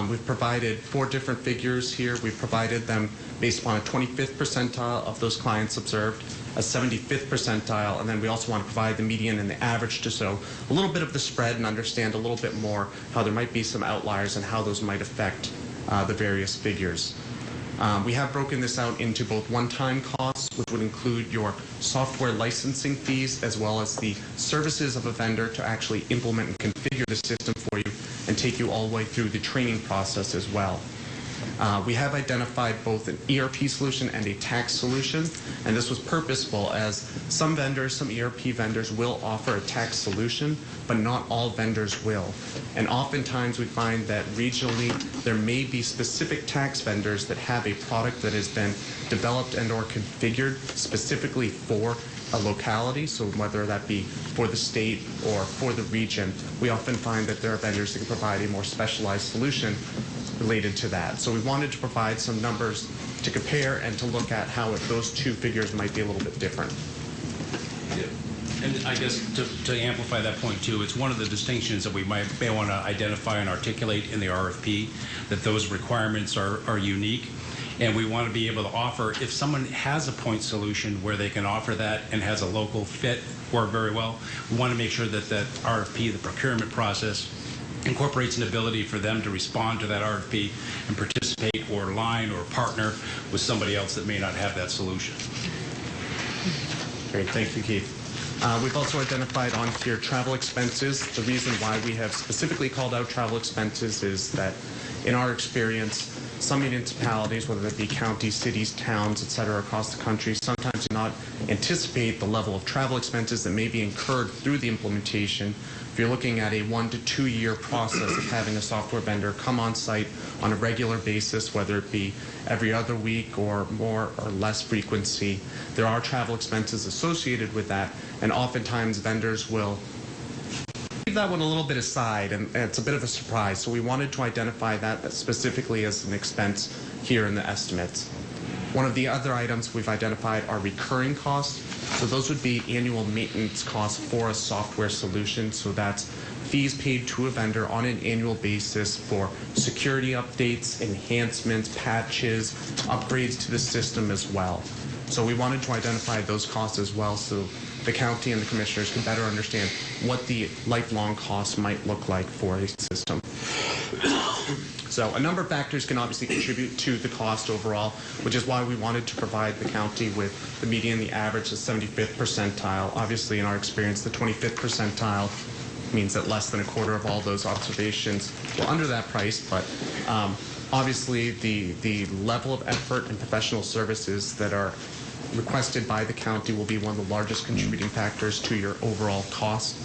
Speaker 18: We've provided 4 different figures here. We've provided them based upon a 25th percentile of those clients observed, a 75th percentile, and then we also want to provide the median and the average to show a little bit of the spread and understand a little bit more how there might be some outliers and how those might affect the various figures. We have broken this out into both one-time costs, which would include your software licensing fees, as well as the services of a vendor to actually implement and configure the system for you and take you all the way through the training process as well. We have identified both an ERP solution and a tax solution, and this was purposeful as some vendors, some ERP vendors will offer a tax solution, but not all vendors will. And oftentimes we find that regionally there may be specific tax vendors that have a product that has been developed and or configured specifically for a locality, so whether that be for the state or for the region, we often find that there are vendors that can provide a more specialized solution related to that. So we wanted to provide some numbers to compare and to look at how those 2 figures might be a little bit different.
Speaker 17: And I guess to amplify that point too, it's one of the distinctions that we may want to identify and articulate in the RFP, that those requirements are unique. And we want to be able to offer, if someone has a point solution where they can offer that and has a local fit work very well, we want to make sure that that RFP, the procurement process, incorporates an ability for them to respond to that RFP and participate or line or partner with somebody else that may not have that solution.
Speaker 18: Great, thank you, Keith. We've also identified on here travel expenses. The reason why we have specifically called out travel expenses is that in our experience, some municipalities, whether it be counties, cities, towns, et cetera, across the country, sometimes do not anticipate the level of travel expenses that may be incurred through the implementation. If you're looking at a 1 to 2 year process of having a software vendor come on site on a regular basis, whether it be every other week or more or less frequency, there are travel expenses associated with that, and oftentimes vendors will leave that one a little bit aside, and it's a bit of a surprise. So we wanted to identify that specifically as an expense here in the estimates. One of the other items we've identified are recurring costs. So those would be annual maintenance costs for a software solution. So that's fees paid to a vendor on an annual basis for security updates, enhancements, patches, upgrades to the system as well. So we wanted to identify those costs as well so the county and the commissioners can better understand what the lifelong costs might look like for a system. So a number of factors can obviously contribute to the cost overall, which is why we wanted to provide the county with the median, the average, the 75th percentile. Obviously, in our experience, the 25th percentile means that less than a quarter of all those observations were under that price, but obviously the level of effort and professional services that are requested by the county will be one of the largest contributing factors to your overall cost.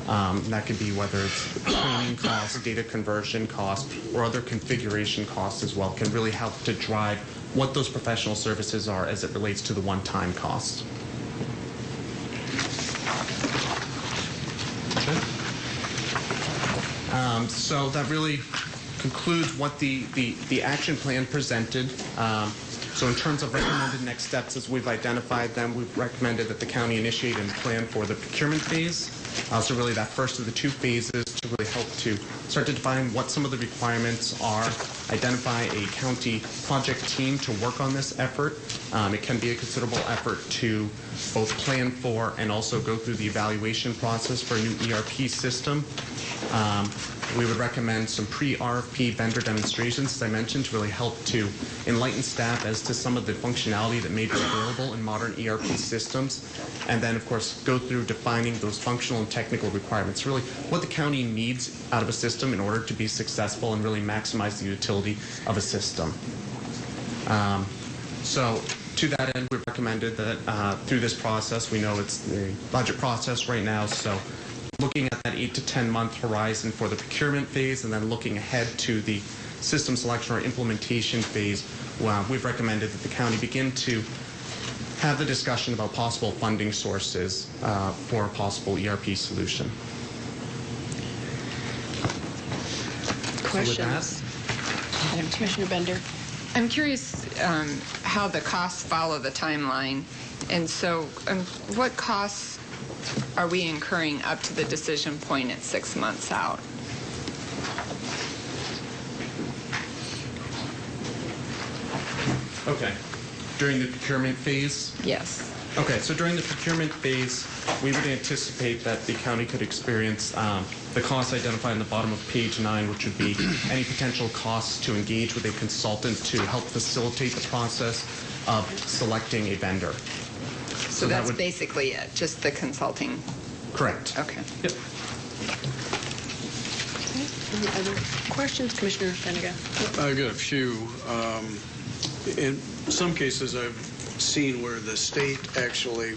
Speaker 18: That could be whether it's cleaning costs, data conversion costs, or other configuration costs as well, can really help to drive what those professional services are as it relates to the one-time cost. So that really concludes what the action plan presented. So in terms of recommended next steps, as we've identified them, we've recommended that the county initiate and plan for the procurement phase. So really that first of the two phases to really help to start to define what some of the requirements are, identify a county project team to work on this effort. It can be a considerable effort to both plan for and also go through the evaluation process for a new ERP system. We would recommend some pre-RFP vendor demonstrations, as I mentioned, to really help to enlighten staff as to some of the functionality that may be available in modern ERP systems. And then, of course, go through defining those functional and technical requirements, really what the county needs out of a system in order to be successful and really maximize the utility of a system. So to that end, we've recommended that through this process, we know it's the budget process right now, so looking at that 8 to 10 month horizon for the procurement phase and then looking ahead to the system selection or implementation phase, we've recommended that the county begin to have the discussion about possible funding sources for a possible ERP solution.
Speaker 1: Questions? Commissioner Bender.
Speaker 3: I'm curious how the costs follow the timeline. And so what costs are we incurring up to the decision point at 6 months out?
Speaker 18: Okay. During the procurement phase?
Speaker 3: Yes.
Speaker 18: Okay, so during the procurement phase, we would anticipate that the county could experience the costs identified on the bottom of page 9, which would be any potential costs to engage with a consultant to help facilitate the process of selecting a vendor.
Speaker 3: So that's basically it, just the consulting?
Speaker 18: Correct.
Speaker 3: Okay.
Speaker 18: Yep.
Speaker 1: Any other questions, Commissioner Benega?
Speaker 2: I've got a few. In some cases, I've seen where the state actually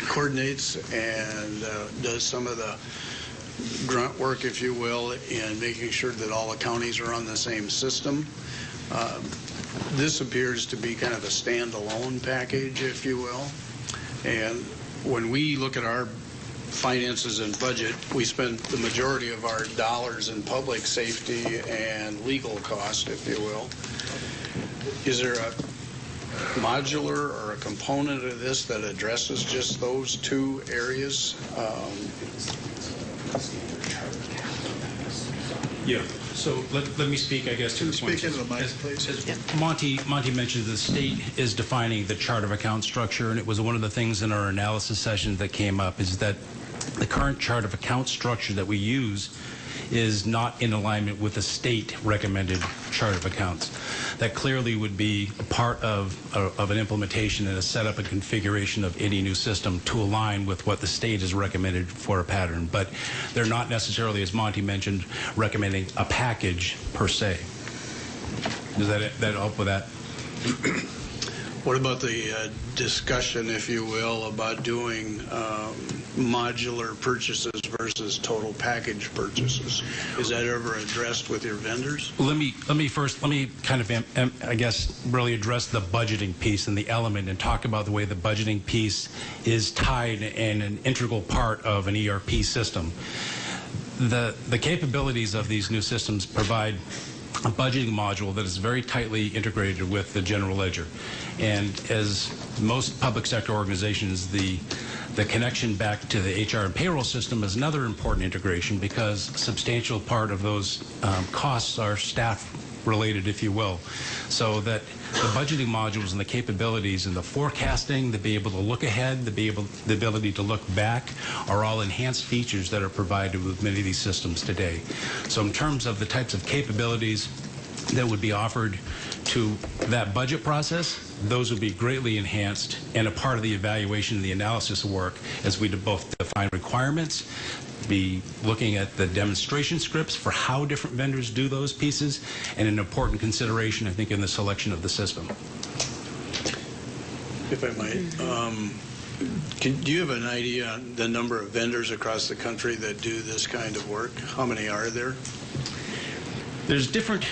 Speaker 2: coordinates and does some of the grunt work, if you will, in making sure that all the counties are on the same system. This appears to be kind of a standalone package, if you will. And when we look at our finances and budget, we spend the majority of our dollars in public safety and legal cost, if you will. Is there a modular or a component of this that addresses just those two areas?
Speaker 17: Yeah. So let me speak, I guess, to the point.
Speaker 13: Speak into the mic, please.
Speaker 17: As Monty mentioned, the state is defining the chart of account structure, and it was one of the things in our analysis session that came up is that the current chart of account structure that we use is not in alignment with the state recommended chart of accounts. That clearly would be a part of an implementation and a setup and configuration of any new system to align with what the state has recommended for a pattern. But they're not necessarily, as Monty mentioned, recommending a package per se. Does that help with that?
Speaker 2: What about the discussion, if you will, about doing modular purchases versus total package purchases? Is that ever addressed with your vendors?
Speaker 17: Let me kind of, I guess, really address the budgeting piece and the element and talk about the way the budgeting piece is tied and an integral part of an ERP system. The capabilities of these new systems provide a budgeting module that is very tightly integrated with the general ledger. And as most public sector organizations, the connection back to the HR and payroll system is another important integration because a substantial part of those costs are staff related, if you will, so that the budgeting modules and the capabilities and the forecasting, to be able to look ahead, the ability to look back, are all enhanced features that are provided with many of these systems today. So in terms of the types of capabilities that would be offered to that budget process, those would be greatly enhanced and a part of the evaluation and the analysis work as we both define requirements, be looking at the demonstration scripts for how different vendors do those pieces, and an important consideration, I think, in the selection of the system.
Speaker 2: If I might, do you have an idea on the number of vendors across the country that do this kind of work? How many are there?
Speaker 17: There's different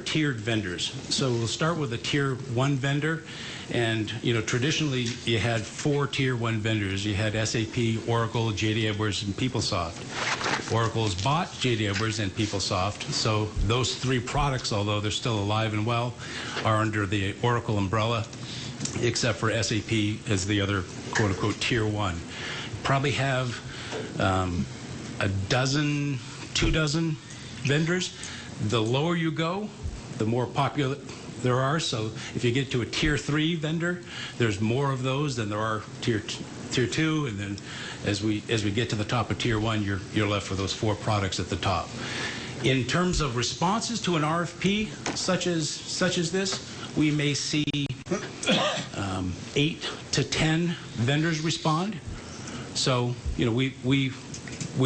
Speaker 17: tiered vendors. So we'll start with a tier 1 vendor, and traditionally you had 4 tier 1 vendors. You had SAP, Oracle, JD Edwards, and PeopleSoft. Oracle's bought JD Edwards and PeopleSoft, so those 3 products, although they're still alive and well, are under the Oracle umbrella, except for SAP as the other quote-unquote tier 1. Probably have a dozen, 2 dozen vendors. The lower you go, the more popular there are. So if you get to a tier 3 vendor, there's more of those than there are tier 2, and then as we get to the top of tier 1, you're left with those 4 products at the top. In terms of responses to an RFP such as this, we may see 8 to 10 vendors respond. So we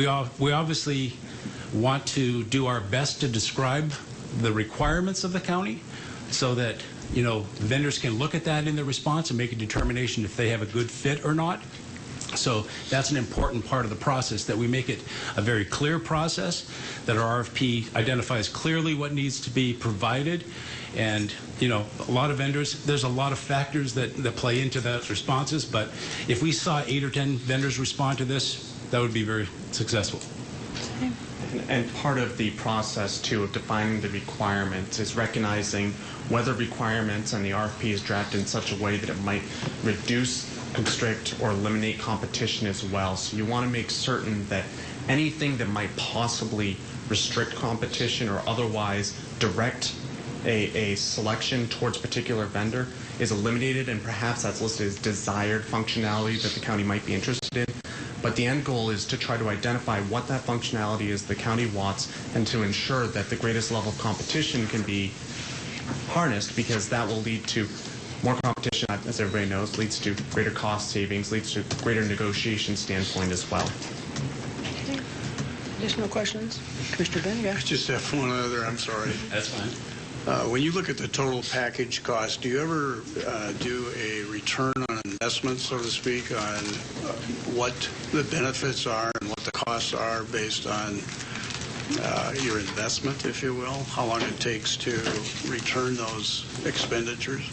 Speaker 17: obviously want to do our best to describe the requirements of the county so that vendors can look at that in their response and make a determination if they have a good fit or not. So that's an important part of the process, that we make it a very clear process, that our RFP identifies clearly what needs to be provided. And a lot of vendors, there's a lot of factors that play into those responses, but if we saw 8 or 10 vendors respond to this, that would be very successful.
Speaker 18: And part of the process, too, of defining the requirements is recognizing whether requirements and the RFP is drafted in such a way that it might reduce, constrict, or eliminate competition as well. So you want to make certain that anything that might possibly restrict competition or otherwise direct a selection towards a particular vendor is eliminated, and perhaps that's listed as desired functionality that the county might be interested in. But the end goal is to try to identify what that functionality is the county wants and to ensure that the greatest level of competition can be harnessed, because that will lead to more competition, as everybody knows, leads to greater cost savings, leads to greater negotiation standpoint as well.
Speaker 1: Okay. Additional questions? Commissioner Benega.
Speaker 2: I just have one other, I'm sorry.
Speaker 17: That's fine.
Speaker 2: When you look at the total package cost, do you ever do a return on investment, so to speak, on what the benefits are and what the costs are based on your investment, if you will? How long it takes to return those expenditures?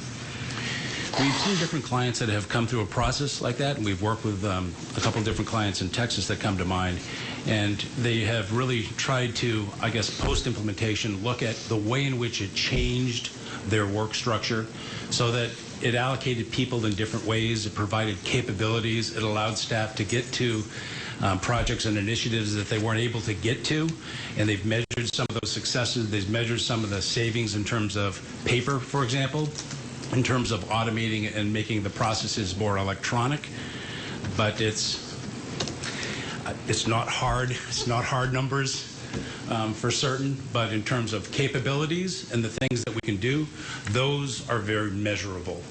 Speaker 17: We've seen different clients that have come through a process like that, and we've worked with a couple of different clients in Texas that come to mind. And they have really tried to, I guess, post-implementation, look at the way in which it changed their work structure so that it allocated people in different ways, it provided capabilities, it allowed staff to get to projects and initiatives that they weren't able to get to, and they've measured some of those successes, they've measured some of the savings in terms of paper, for example, in terms of automating and making the processes more electronic. But it's not hard. It's not hard numbers for certain, but in terms of capabilities and the things that we can do, those are very measurable.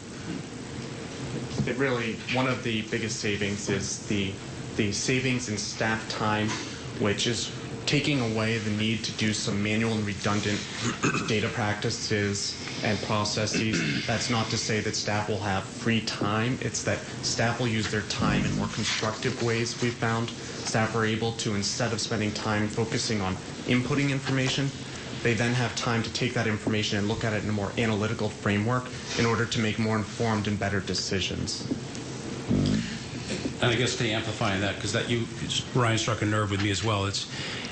Speaker 18: It really, one of the biggest savings is the savings in staff time, which is taking away the need to do some manual and redundant data practices and processes. That's not to say that staff will have free time. It's that staff will use their time in more constructive ways, we've found. Staff are able to, instead of spending time focusing on inputting information, they then have time to take that information and look at it in a more analytical framework in order to make more informed and better decisions.
Speaker 17: And I guess to amplify that, because Ryan struck a nerve with me as well, it's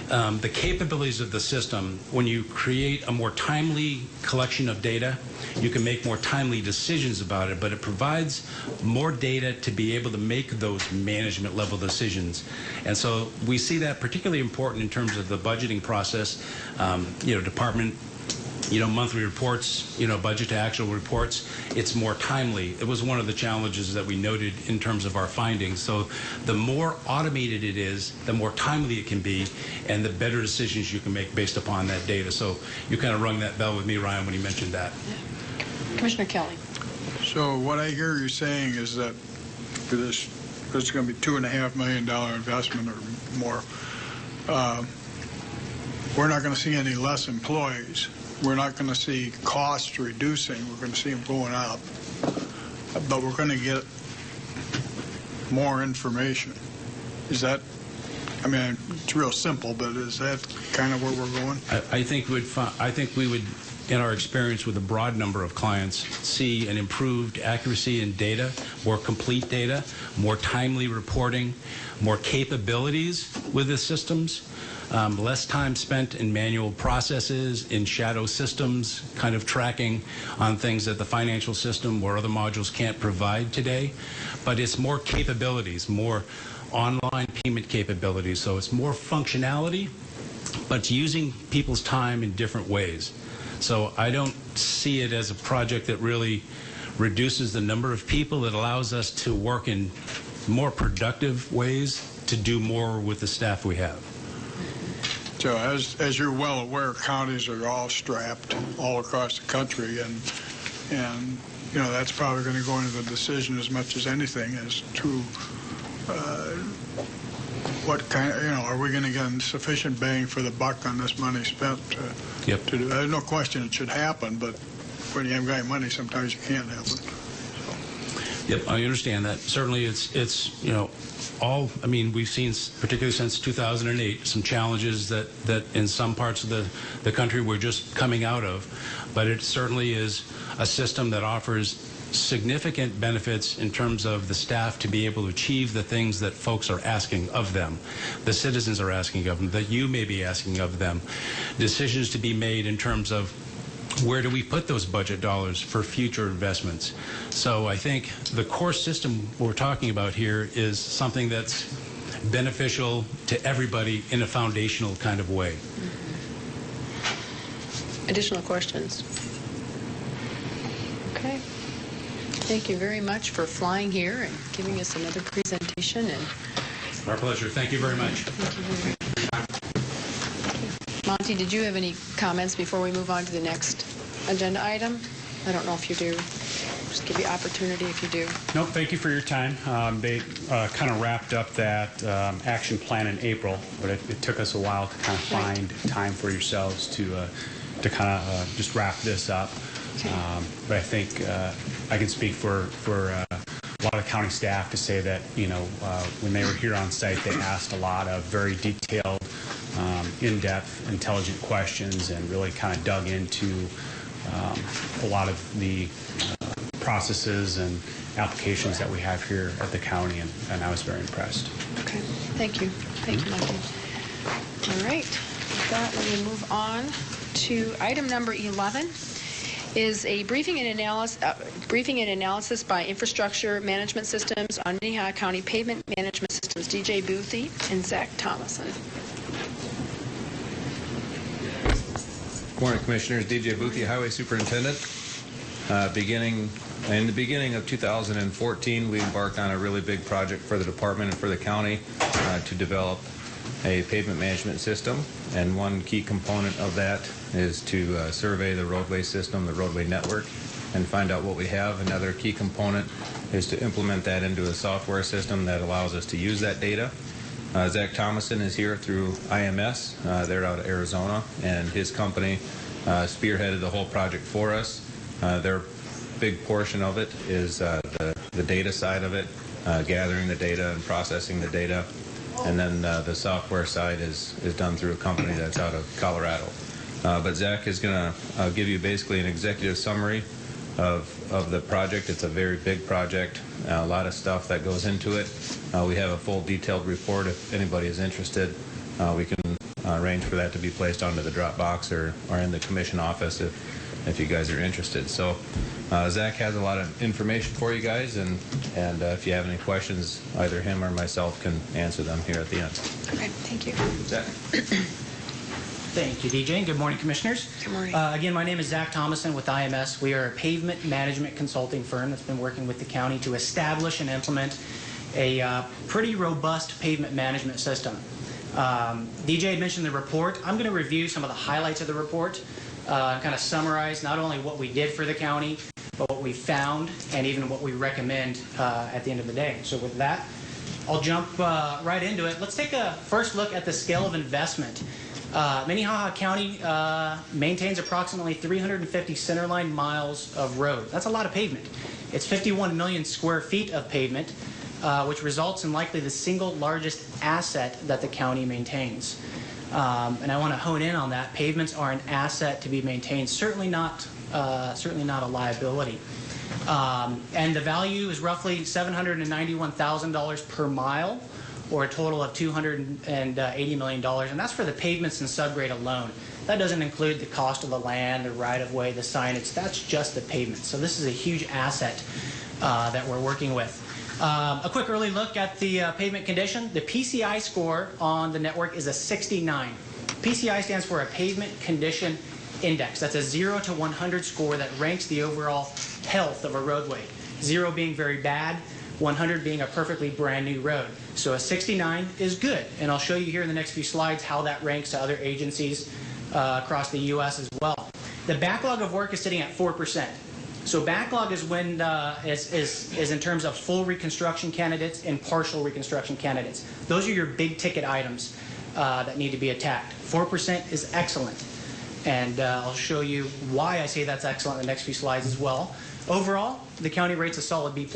Speaker 17: the capabilities of the system. When you create a more timely collection of data, you can make more timely decisions about it, but it provides more data to be able to make those management level decisions. And so we see that particularly important in terms of the budgeting process. Department monthly reports, budget to actual reports, it's more timely. It was one of the challenges that we noted in terms of our findings. So the more automated it is, the more timely it can be, and the better decisions you can make based upon that data. So you kind of rung that bell with me, Ryan, when you mentioned that.
Speaker 1: Commissioner Kelly.
Speaker 13: So what I hear you saying is that for this is going to be $2.5 million investment or more. We're not going to see any less employees. We're not going to see costs reducing. We're going to see them going up. But we're going to get more information. Is that, I mean, it's real simple, but is that kind of where we're going?
Speaker 17: I think we would, in our experience with a broad number of clients, see an improved accuracy in data, more complete data, more timely reporting, more capabilities with the systems, less time spent in manual processes, in shadow systems, kind of tracking on things that the financial system or other modules can't provide today. But it's more capabilities, more online payment capabilities. So it's more functionality, but it's using people's time in different ways. So I don't see it as a project that really reduces the number of people. It allows us to work in more productive ways to do more with the staff we have.
Speaker 13: So as you're well aware, counties are all strapped all across the country, and that's probably going to go into the decision as much as anything as to what kind of, are we going to get sufficient bang for the buck on this money spent to do? There's no question it should happen, but when you haven't got money, sometimes you can't help it.
Speaker 17: Yep, I understand that. Certainly it's we've seen, particularly since 2008, some challenges that in some parts of the country we're just coming out of, but it certainly is a system that offers significant benefits in terms of the staff to be able to achieve the things that folks are asking of them, the citizens are asking of them, that you may be asking of them, decisions to be made in terms of where do we put those budget dollars for future investments. So I think the core system we're talking about here is something that's beneficial to everybody in a foundational kind of way.
Speaker 1: Additional questions? Okay. Thank you very much for flying here and giving us another presentation. And
Speaker 17: our pleasure. Thank you very much.
Speaker 1: Thank you very much. Monty, did you have any comments before we move on to the next agenda item? I don't know if you do. Just give you opportunity if you do.
Speaker 16: Nope, thank you for your time. They kind of wrapped up that action plan in April, but it took us a while to kind of find time for yourselves to kind of just wrap this up. Okay. But I think I can speak for a lot of county staff to say that, when they were here on site, they asked a lot of very detailed, in-depth, intelligent questions and really kind of dug into a lot of the processes and applications that we have here at the county, and I was very impressed.
Speaker 1: Okay, thank you. Thank you, Monty. All right, with that, let me move on to item number 11. Is a briefing and analysis by Infrastructure Management Systems on Minnehaha County Pavement Management Systems, DJ Boothie and Zach Thomason.
Speaker 19: Good morning, Commissioners. DJ Boothie, Highway Superintendent. In the beginning of 2014, we embarked on a really big project for the department and for the county to develop a pavement management system, and one key component of that is to survey the roadway system, the roadway network, and find out what we have. Another key component is to implement that into a software system that allows us to use that data. Zach Thomason is here through IMS. They're out of Arizona, and his company spearheaded the whole project for us. Their big portion of it is the data side of it, gathering the data and processing the data. And then the software side is done through a company that's out of Colorado. But Zach is going to give you basically an executive summary of the project. It's a very big project, a lot of stuff that goes into it. We have a full detailed report if anybody is interested. We can arrange for that to be placed onto the Dropbox or in the commission office if you guys are interested. So Zach has a lot of information for you guys, and if you have any questions, either him or myself can answer them here at the end.
Speaker 1: Okay, thank you.
Speaker 19: Zach?
Speaker 20: Thank you, DJ, and good morning, Commissioners.
Speaker 1: Good morning.
Speaker 20: Again, my name is Zach Thomason with IMS. We are a pavement management consulting firm that's been working with the county to establish and implement a pretty robust pavement management system. DJ had mentioned the report. I'm going to review some of the highlights of the report, kind of summarize not only what we did for the county, but what we found and even what we recommend at the end of the day. So with that, I'll jump right into it. Let's take a first look at the scale of investment. Minnehaha County maintains approximately 350 centerline miles of road. That's a lot of pavement. It's 51 million square feet of pavement, which results in likely the single largest asset that the county maintains. And I want to hone in on that. Pavements are an asset to be maintained, certainly not a liability. And the value is roughly $791,000 per mile, or a total of $280 million, and that's for the pavements and subgrade alone. That doesn't include the cost of the land, the right-of-way, the signage. That's just the pavement. So this is a huge asset that we're working with. A quick early look at the pavement condition. The PCI score on the network is a 69. PCI stands for a Pavement Condition Index. That's a 0 to 100 score that ranks the overall health of a roadway. 0 being very bad, 100 being a perfectly brand new road. So a 69 is good, and I'll show you here in the next few slides how that ranks to other agencies across the U.S. as well. The backlog of work is sitting at 4%. So backlog is when is in terms of full reconstruction candidates and partial reconstruction candidates. Those are your big ticket items that need to be attacked. 4% is excellent, and I'll show you why I say that's excellent in the next few slides as well. Overall, the county rates a solid B+.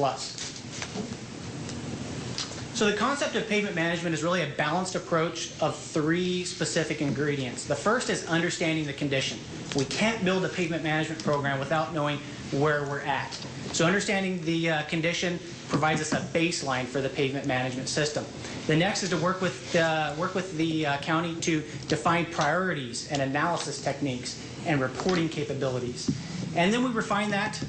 Speaker 20: So the concept of pavement management is really a balanced approach of 3 specific ingredients. The first is understanding the condition. We can't build a pavement management program without knowing where we're at. So understanding the condition provides us a baseline for the pavement management system. The next is to work with the county to define priorities and analysis techniques and reporting capabilities. And then we refine that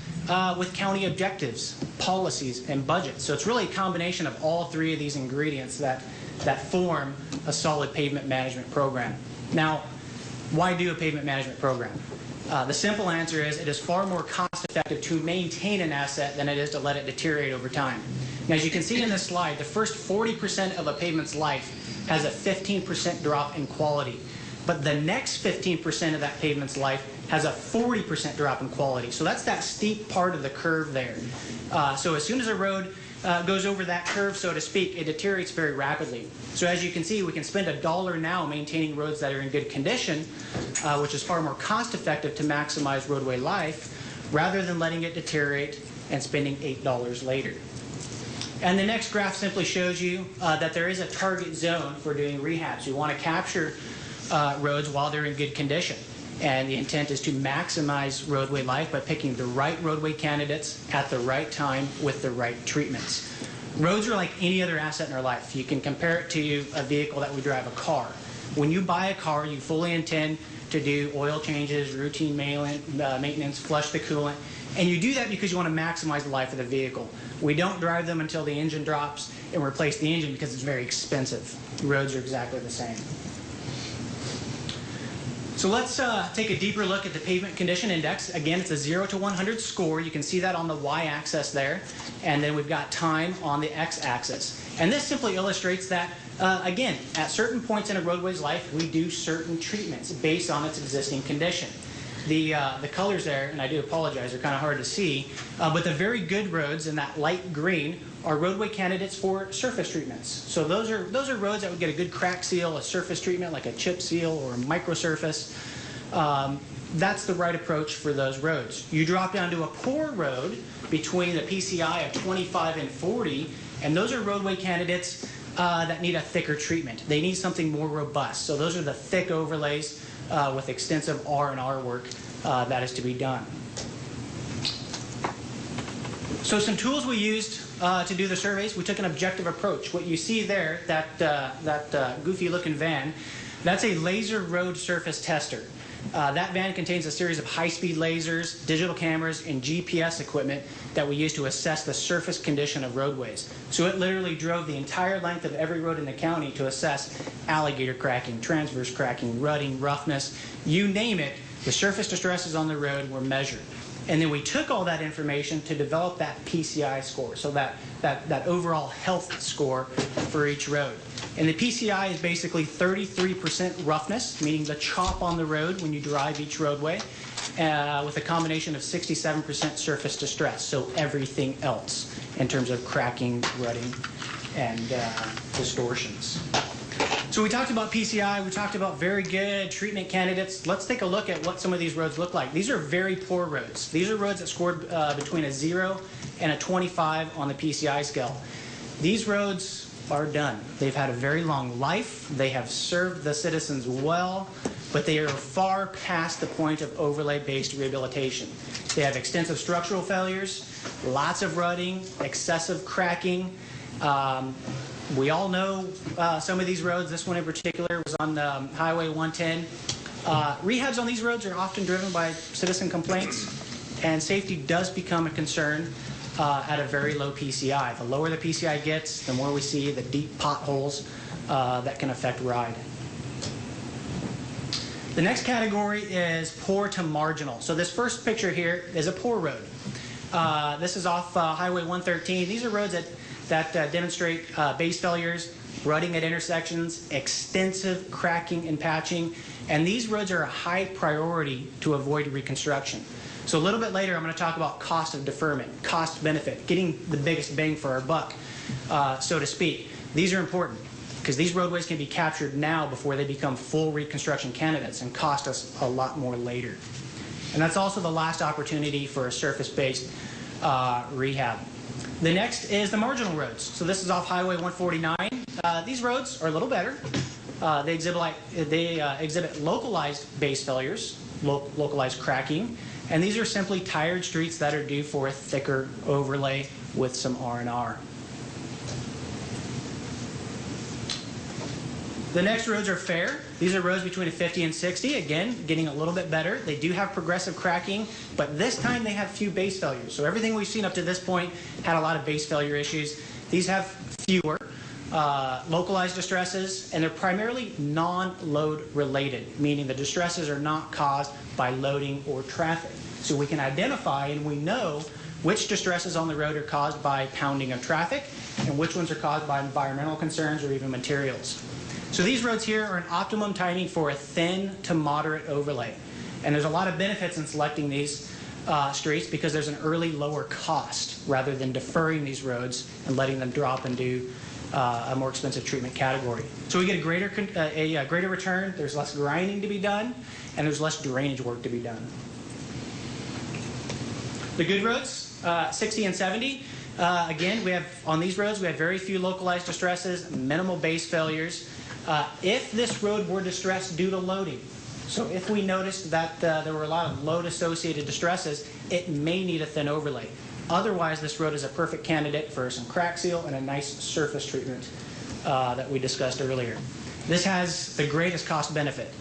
Speaker 20: with county objectives, policies, and budgets. So it's really a combination of all 3 of these ingredients that form a solid pavement management program. Now, why do a pavement management program? The simple answer is it is far more cost effective to maintain an asset than it is to let it deteriorate over time. Now, as you can see in this slide, the first 40% of a pavement's life has a 15% drop in quality. But the next 15% of that pavement's life has a 40% drop in quality. So that's that steep part of the curve there. So as soon as a road goes over that curve, so to speak, it deteriorates very rapidly. So as you can see, we can spend $1 now maintaining roads that are in good condition, which is far more cost effective to maximize roadway life, rather than letting it deteriorate and spending $8 later. And the next graph simply shows you that there is a target zone for doing rehabs. You want to capture roads while they're in good condition. And the intent is to maximize roadway life by picking the right roadway candidates at the right time with the right treatments. Roads are like any other asset in our life. You can compare it to a vehicle that we drive, a car. When you buy a car, you fully intend to do oil changes, routine maintenance, flush the coolant, and you do that because you want to maximize the life of the vehicle. We don't drive them until the engine drops and replace the engine because it's very expensive. Roads are exactly the same. So let's take a deeper look at the Pavement Condition Index. Again, it's a 0 to 100 score. You can see that on the y-axis there. And then we've got time on the x-axis. And this simply illustrates that, again, at certain points in a roadway's life, we do certain treatments based on its existing condition. The colors there, and I do apologize, are kind of hard to see, but the very good roads in that light green are roadway candidates for surface treatments. So those are roads that would get a good crack seal, a surface treatment like a chip seal or a microsurface. That's the right approach for those roads. You drop down to a poor road between the PCI of 25 and 40, and those are roadway candidates that need a thicker treatment. They need something more robust. So those are the thick overlays with extensive R&R work that is to be done. So some tools we used to do the surveys, we took an objective approach. What you see there, that goofy looking van, that's a laser road surface tester. That van contains a series of high-speed lasers, digital cameras, and GPS equipment that we use to assess the surface condition of roadways. So it literally drove the entire length of every road in the county to assess alligator cracking, transverse cracking, rutting, roughness, you name it. The surface distresses on the road were measured. And then we took all that information to develop that PCI score, so that overall health score for each road. And the PCI is basically 33% roughness, meaning the chop on the road when you drive each roadway, with a combination of 67% surface distress, so everything else in terms of cracking, rutting, and distortions. So we talked about PCI, we talked about very good treatment candidates. Let's take a look at what some of these roads look like. These are very poor roads. These are roads that scored between a 0 and a 25 on the PCI scale. These roads are done. They've had a very long life. They have served the citizens well, but they are far past the point of overlay-based rehabilitation. They have extensive structural failures, lots of rutting, excessive cracking. We all know some of these roads. This one in particular was on Highway 110. Rehabs on these roads are often driven by citizen complaints, and safety does become a concern at a very low PCI. The lower the PCI gets, the more we see the deep potholes that can affect ride. The next category is poor to marginal. So this first picture here is a poor road. This is off Highway 113. These are roads that demonstrate base failures, rutting at intersections, extensive cracking and patching, and these roads are a high priority to avoid reconstruction. So a little bit later, I'm going to talk about cost of deferment, cost benefit, getting the biggest bang for our buck, so to speak. These are important because these roadways can be captured now before they become full reconstruction candidates and cost us a lot more later. And that's also the last opportunity for a surface-based rehab. The next is the marginal roads. So this is off Highway 149. These roads are a little better. They exhibit localized base failures, localized cracking, and these are simply tired streets that are due for a thicker overlay with some R&R. The next roads are fair. These are roads between a 50 and 60. Again, getting a little bit better. They do have progressive cracking, but this time they have few base failures. So everything we've seen up to this point had a lot of base failure issues. These have fewer localized distresses, and they're primarily non-load related, meaning the distresses are not caused by loading or traffic. So we can identify and we know which distresses on the road are caused by pounding of traffic and which ones are caused by environmental concerns or even materials. So these roads here are an optimum timing for a thin to moderate overlay. And there's a lot of benefits in selecting these streets because there's an early lower cost rather than deferring these roads and letting them drop into a more expensive treatment category. So we get a greater return, there's less grinding to be done, and there's less drainage work to be done. The good roads, 60 and 70. Again, we have on these roads, we have very few localized distresses, minimal base failures. If this road were distressed due to loading, so if we noticed that there were a lot of load-associated distresses, it may need a thin overlay. Otherwise, this road is a perfect candidate for some crack seal and a nice surface treatment that we discussed earlier. This has the greatest cost benefit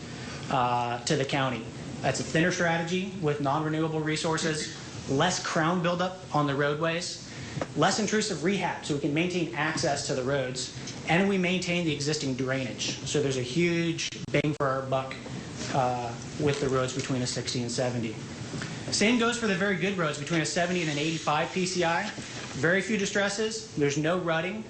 Speaker 20: to the county. That's a thinner strategy with non-renewable resources, less crown buildup on the roadways, less intrusive rehab so we can maintain access to the roads, and we maintain the existing drainage. So there's a huge bang for our buck with the roads between a 60 and 70. Same goes for the very good roads between a 70 and an 85 PCI. Very few distresses, there's no rutting.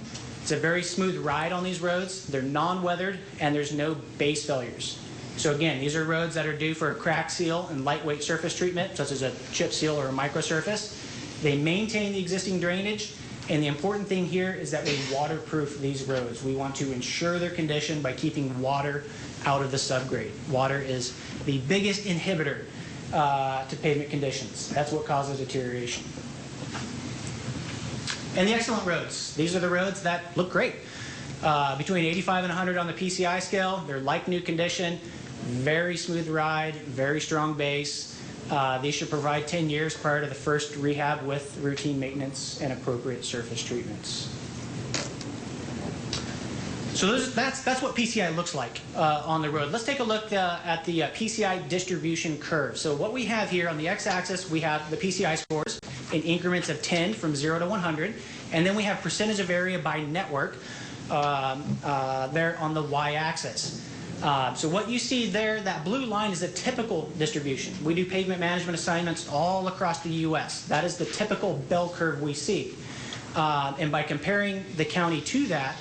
Speaker 20: It's a very smooth ride on these roads. They're non-weathered and there's no base failures. So again, these are roads that are due for a crack seal and lightweight surface treatment, such as a chip seal or a microsurface. They maintain the existing drainage, and the important thing here is that we waterproof these roads. We want to ensure their condition by keeping water out of the subgrade. Water is the biggest inhibitor to pavement conditions. That's what causes deterioration. And the excellent roads. These are the roads that look great. Between 85 and 100 on the PCI scale, they're like new condition, very smooth ride, very strong base. These should provide 10 years prior to the first rehab with routine maintenance and appropriate surface treatments. So that's what PCI looks like on the road. Let's take a look at the PCI distribution curve. So what we have here on the x-axis, we have the PCI scores in increments of 10 from 0 to 100, and then we have percentage of area by network there on the y-axis. So what you see there, that blue line is a typical distribution. We do pavement management assignments all across the U.S. That is the typical bell curve we see. And by comparing the county to that,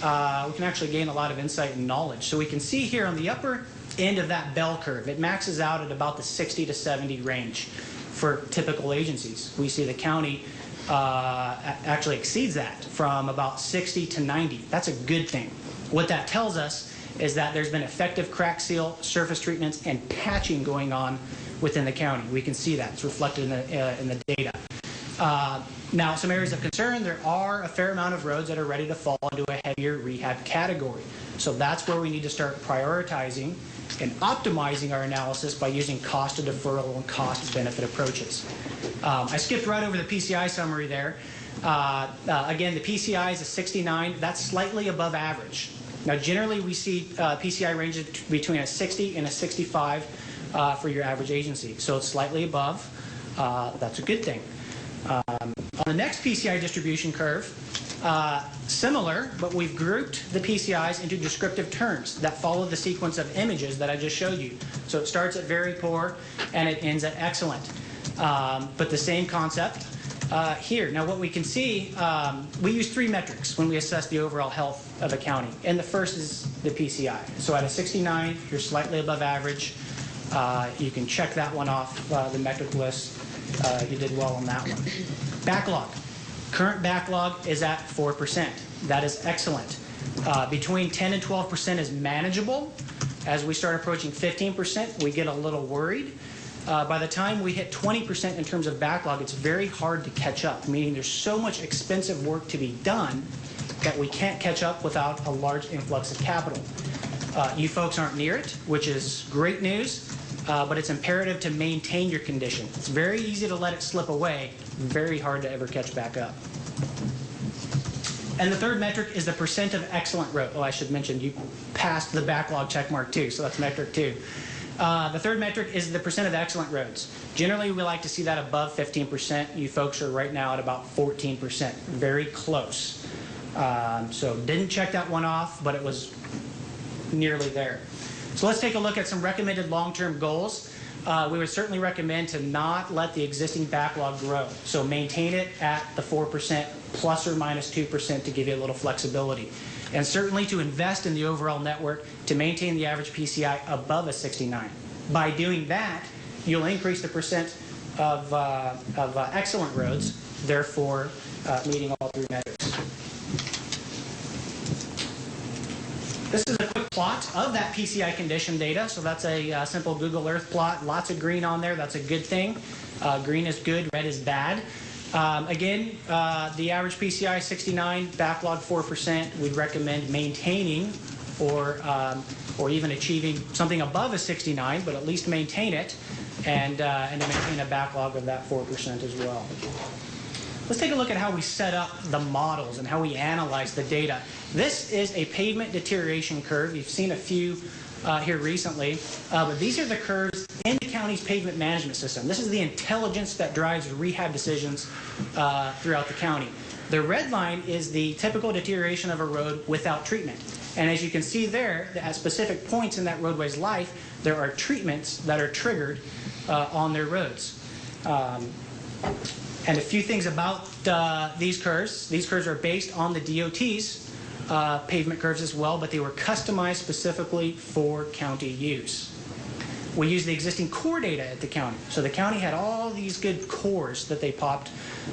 Speaker 20: we can actually gain a lot of insight and knowledge. So we can see here on the upper end of that bell curve, it maxes out at about the 60 to 70 range for typical agencies. We see the county actually exceeds that from about 60 to 90. That's a good thing. What that tells us is that there's been effective crack seal, surface treatments, and patching going on within the county. We can see that. It's reflected in the data. Now, some areas of concern, there are a fair amount of roads that are ready to fall into a heavier rehab category. So that's where we need to start prioritizing and optimizing our analysis by using cost of deferral and cost benefit approaches. I skipped right over the PCI summary there. Again, the PCI is a 69. That's slightly above average. Now, generally, we see PCI ranges between a 60 and a 65 for your average agency. So it's slightly above. That's a good thing. On the next PCI distribution curve, similar, but we've grouped the PCIs into descriptive terms that follow the sequence of images that I just showed you. So it starts at very poor and it ends at excellent. But the same concept here. Now what we can see, we use 3 metrics when we assess the overall health of a county. And the first is the PCI. So at a 69, you're slightly above average. You can check that one off the metric list. You did well on that one. Backlog. Current backlog is at 4%. That is excellent. Between 10 and 12% is manageable. As we start approaching 15%, we get a little worried. By the time we hit 20% in terms of backlog, it's very hard to catch up, meaning there's so much expensive work to be done that we can't catch up without a large influx of capital. You folks aren't near it, which is great news. But it's imperative to maintain your condition. It's very easy to let it slip away, very hard to ever catch back up. And the third metric is the percent of excellent road. Oh, I should mention you passed the backlog check mark too, so that's metric 2. The third metric is the percent of excellent roads. Generally, we like to see that above 15%. You folks are right now at about 14%, very close. So didn't check that one off, but it was nearly there. So let's take a look at some recommended long-term goals. We would certainly recommend to not let the existing backlog grow. So maintain it at the 4% plus or minus 2% to give you a little flexibility. And certainly to invest in the overall network to maintain the average PCI above a 69. By doing that, you'll increase the percent of excellent roads, therefore meeting all 3 metrics. This is a quick plot of that PCI condition data. So that's a simple Google Earth plot. Lots of green on there. That's a good thing. Green is good. Red is bad. Again, the average PCI 69, backlog 4%. We'd recommend maintaining or even achieving something above a 69, but at least maintain it and to maintain a backlog of that 4% as well. Let's take a look at how we set up the models and how we analyze the data. This is a pavement deterioration curve. You've seen a few here recently, but these are the curves in the county's pavement management system. This is the intelligence that drives rehab decisions throughout the county. The red line is the typical deterioration of a road without treatment. And as you can see there, at specific points in that roadway's life, there are treatments that are triggered on their roads. And a few things about these curves. These curves are based on the DOT's pavement curves as well, but they were customized specifically for county use. We use the existing core data at the county. So the county had all these good cores that they popped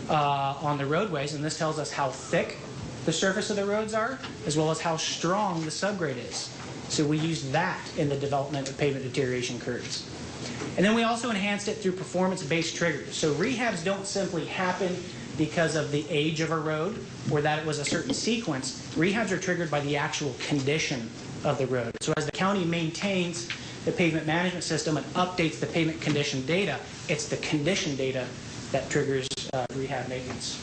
Speaker 20: on the roadways, and this tells us how thick the surface of the roads are, as well as how strong the subgrade is. So we used that in the development of pavement deterioration curves. And then we also enhanced it through performance-based triggers. So rehabs don't simply happen because of the age of a road or that it was a certain sequence. Rehabs are triggered by the actual condition of the road. So as the county maintains the pavement management system and updates the pavement condition data, it's the condition data that triggers rehab maintenance.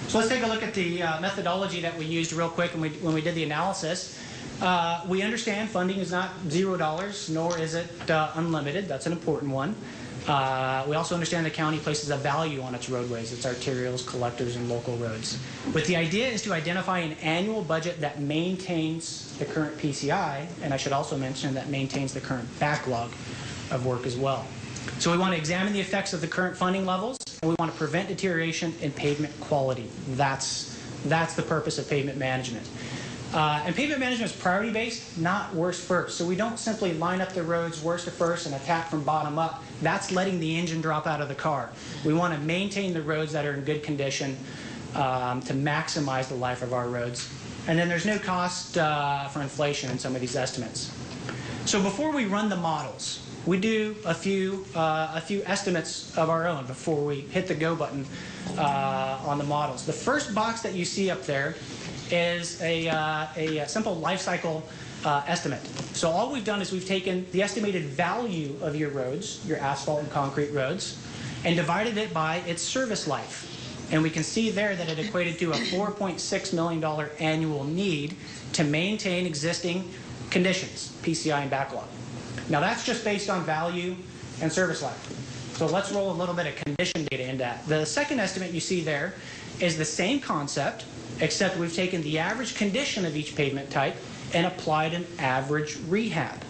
Speaker 20: So So let's take a look at the methodology that we used real quick when we did the analysis. We understand funding is not $0, nor is it unlimited. That's an important one. We also understand the county places a value on its roadways, its arterials, collectors, and local roads. But the idea is to identify an annual budget that maintains the current PCI, and I should also mention that maintains the current backlog of work as well. So we want to examine the effects of the current funding levels, and we want to prevent deterioration in pavement quality. That's the purpose of pavement management. And pavement management is priority-based, not worst first. So we don't simply line up the roads worst to first and attack from bottom up. That's letting the engine drop out of the car. We want to maintain the roads that are in good condition to maximize the life of our roads. And then there's no cost for inflation in some of these estimates. So before we run the models, we do a few estimates of our own before we hit the go button on the models. The first box that you see up there is a simple life cycle estimate. So all we've done is we've taken the estimated value of your roads, your asphalt and concrete roads, and divided it by its service life. And we can see there that it equated to a $4.6 million annual need to maintain existing conditions, PCI and backlog. Now that's just based on value and service life. So let's roll a little bit of condition data into that. The second estimate you see there is the same concept, except we've taken the average condition of each pavement type and applied an average rehab.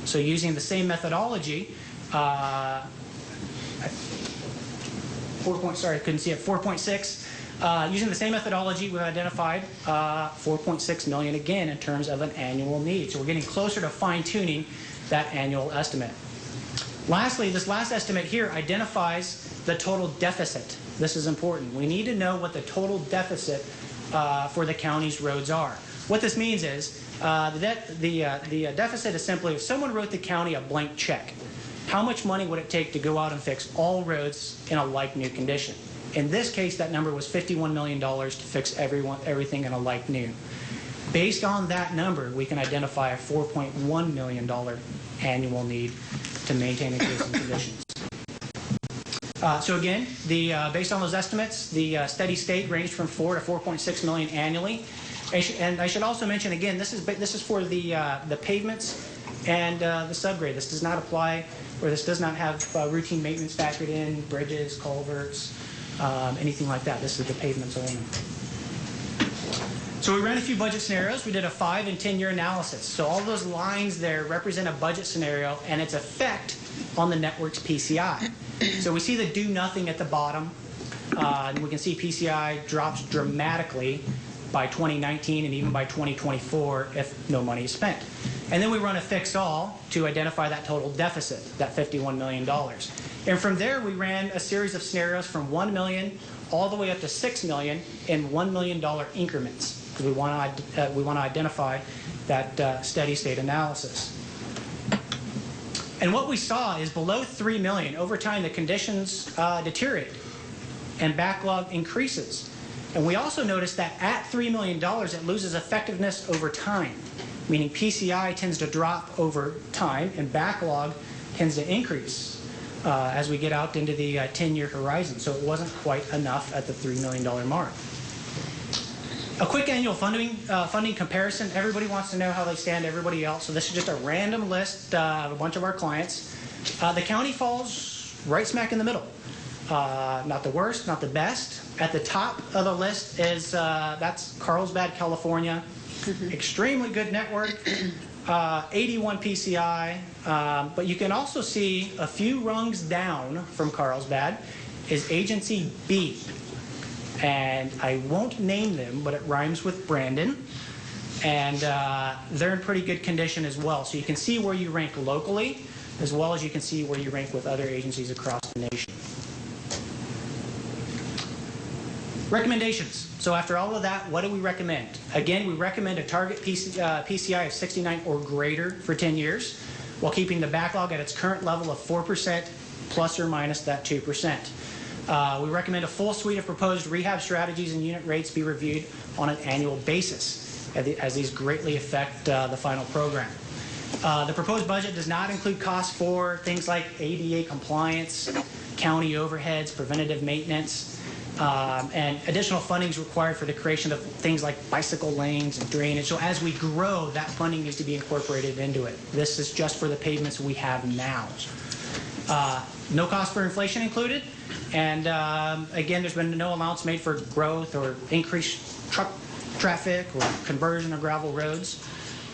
Speaker 20: So using the same methodology, 4.6. Using the same methodology, we've identified 4.6 million again in terms of an annual need. So we're getting closer to fine-tuning that annual estimate. Lastly, this last estimate here identifies the total deficit. This is important. We need to know what the total deficit for the county's roads are. What this means is the deficit is simply if someone wrote the county a blank check, how much money would it take to go out and fix all roads in a like new condition? In this case, that number was $51 million to fix everything in a like new. Based on that number, we can identify a $4.1 million annual need to maintain existing conditions. So again, based on those estimates, the steady state ranged from 4 to 4.6 million annually. And I should also mention again, this is for the pavements and the subgrade. This does not apply, or this does not have routine maintenance factored in, bridges, culverts, anything like that. This is the pavements only. So we ran a few budget scenarios. We did a 5- and 10-year analysis. So all those lines there represent a budget scenario and its effect on the network's PCI. So we see the do nothing at the bottom. And we can see PCI drops dramatically by 2019 and even by 2024 if no money is spent. And then we run a fix all to identify that total deficit, that $51 million. And from there, we ran a series of scenarios from $1 million all the way up to $6 million in $1 million increments, because we want to identify that steady state analysis. And what we saw is below $3 million, over time the conditions deteriorate and backlog increases. And we also noticed that at $3 million, it loses effectiveness over time, meaning PCI tends to drop over time and backlog tends to increase as we get out into the 10-year horizon. So it wasn't quite enough at the $3 million mark. A quick annual funding comparison. Everybody wants to know how they stand to everybody else. So this is just a random list of a bunch of our clients. The county falls right smack in the middle. Not the worst, not the best. At the top of the list is that's Carlsbad, California. Extremely good network, 81 PCI. But you can also see a few rungs down from Carlsbad is Agency B. And I won't name them, but it rhymes with Brandon. And they're in pretty good condition as well. So you can see where you rank locally, as well as you can see where you rank with other agencies across the nation. Recommendations. So after all of that, what do we recommend? Again, we recommend a target PCI of 69 or greater for 10 years, while keeping the backlog at its current level of 4% plus or minus that 2%. We recommend a full suite of proposed rehab strategies and unit rates be reviewed on an annual basis, as these greatly affect the final program. The proposed budget does not include costs for things like ADA compliance, county overheads, preventative maintenance, And additional funding is required for the creation of things like bicycle lanes and drainage. So as we grow, that funding needs to be incorporated into it. This is just for the pavements we have now. No cost for inflation included. And again, there's been no allowance made for growth or increased truck traffic or conversion of gravel roads.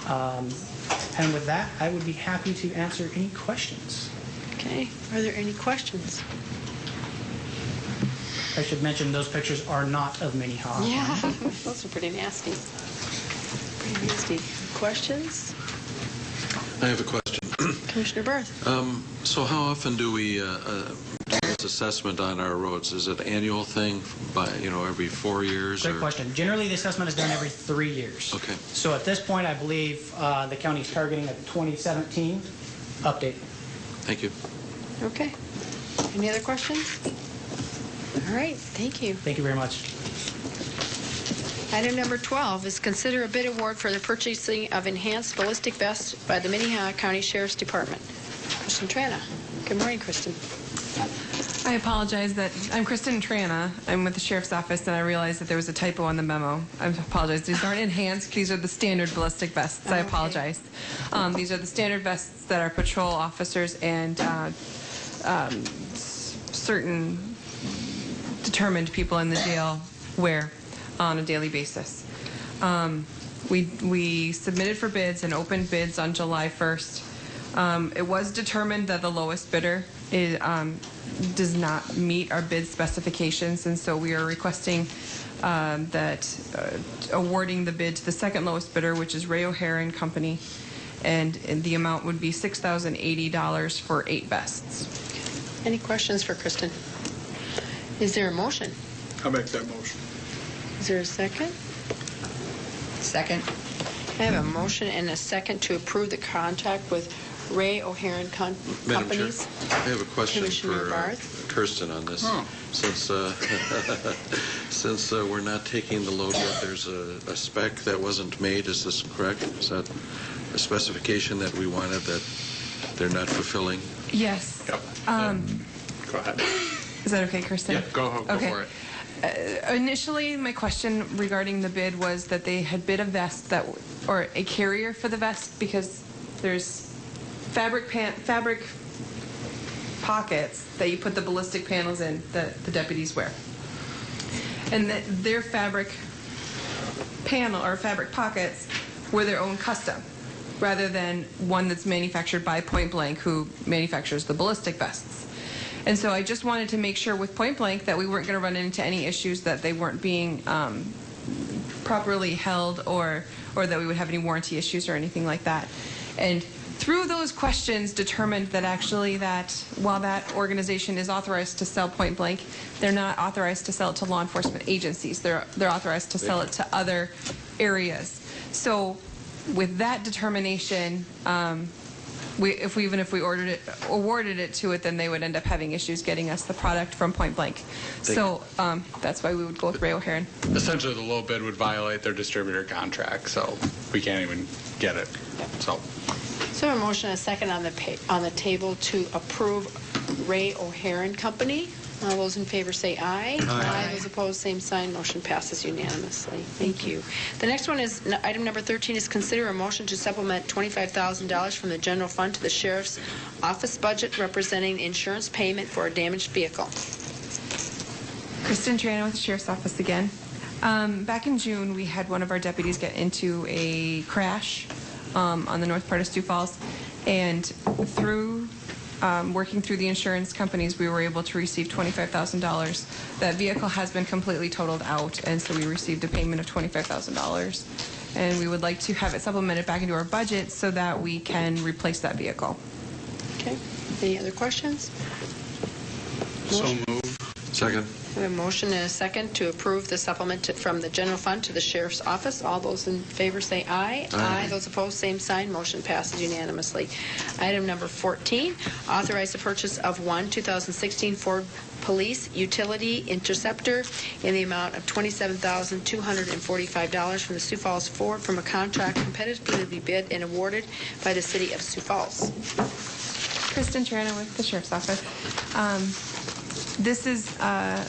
Speaker 20: And with that, I would be happy to answer any questions.
Speaker 1: Okay. Are there any questions?
Speaker 20: I should mention those pictures are not of Minnehaha.
Speaker 1: Yeah, those are pretty nasty. Pretty nasty. Questions?
Speaker 4: I have a question.
Speaker 1: Commissioner Barth.
Speaker 4: So how often do we do this assessment on our roads? Is it an annual thing by, every 4 years?
Speaker 20: Great question. Generally, the assessment is done every 3 years.
Speaker 4: Okay.
Speaker 20: So at this point, I believe the county is targeting a 2017 update.
Speaker 4: Thank you.
Speaker 1: Okay. Any other questions? All right. Thank you.
Speaker 20: Thank you very much.
Speaker 1: Item number 12 is consider a bid award for the purchasing of enhanced ballistic vests by the Minnehaha County Sheriff's Department. Kristen Trana. Good morning, Kristen.
Speaker 21: I apologize that I'm Kristen Trana. I'm with the Sheriff's Office, and I realized that there was a typo on the memo. I apologize. These aren't enhanced. These are the standard ballistic vests. I apologize. These are the standard vests that our patrol officers and certain determined people in the jail wear on a daily basis. We submitted for bids and opened bids on July 1st. It was determined that the lowest bidder does not meet our bid specifications, and so we are requesting awarding the bid to the second lowest bidder, which is Ray O'Hare and Company, and the amount would be $6,080 for 8 vests.
Speaker 1: Any questions for Kristen? Is there a motion?
Speaker 13: I'll make that motion.
Speaker 1: Is there a second?
Speaker 3: Second.
Speaker 1: I have a motion and a second to approve the contract with Ray O'Hare and
Speaker 4: Madam Chair,
Speaker 1: Companies.
Speaker 4: I have a question
Speaker 1: Commissioner
Speaker 4: for
Speaker 1: Barth.
Speaker 4: Kirsten on this.
Speaker 13: Oh.
Speaker 4: Since we're not taking the load yet, there's a spec that wasn't made. Is this correct? Is that a specification that we wanted that they're not fulfilling?
Speaker 21: Yes.
Speaker 14: Yep. Go ahead.
Speaker 21: Is that okay, Kristen?
Speaker 14: Yep, go for it.
Speaker 21: Initially, my question regarding the bid was that they had bid a vest or a carrier for the vest, because there's fabric pockets that you put the ballistic panels in that the deputies wear, and their fabric panel or fabric pockets were their own custom, rather than one that's manufactured by Point Blank, who manufactures the ballistic vests. And so I just wanted to make sure with Point Blank that we weren't going to run into any issues, that they weren't being properly held, or that we would have any warranty issues or anything like that. And through those questions, determined that actually that while that organization is authorized to sell Point Blank, they're not authorized to sell it to law enforcement agencies. They're authorized to sell it to other areas. So with that determination, if we awarded it to it, then they would end up having issues getting us the product from Point Blank. So that's why we would go with Ray O'Hare.
Speaker 14: Essentially, the low bid would violate their distributor contract, so we can't even get it.
Speaker 1: So a motion and a second on the table to approve Ray O'Hare and Company. All those in favor say aye. Aye. Those opposed, same sign. Motion passes unanimously. Thank you. The next one is item number 13 is consider a motion to supplement $25,000 from the general fund to the sheriff's office budget, representing insurance payment for a damaged vehicle.
Speaker 21: Kristen Trana with the Sheriff's Office again. Back in June, we had one of our deputies get into a crash on the north part of Sioux Falls, and through working through the insurance companies, we were able to receive $25,000. That vehicle has been completely totaled out, and so we received a payment of $25,000. And we would like to have it supplemented back into our budget so that we can replace that vehicle.
Speaker 1: Okay. Any other questions?
Speaker 2: So move.
Speaker 4: Second.
Speaker 1: We have a motion and a second to approve the supplement from the general fund to the sheriff's office. All those in favor say aye. Aye. Those opposed, same sign. Motion passes unanimously. Item number 14, authorize the purchase of one 2016 Ford Police Utility Interceptor in the amount of $27,245 from the Sioux Falls Ford from a contract competitively bid and awarded by the city of Sioux Falls.
Speaker 21: Kristen Trana with the Sheriff's Office. This is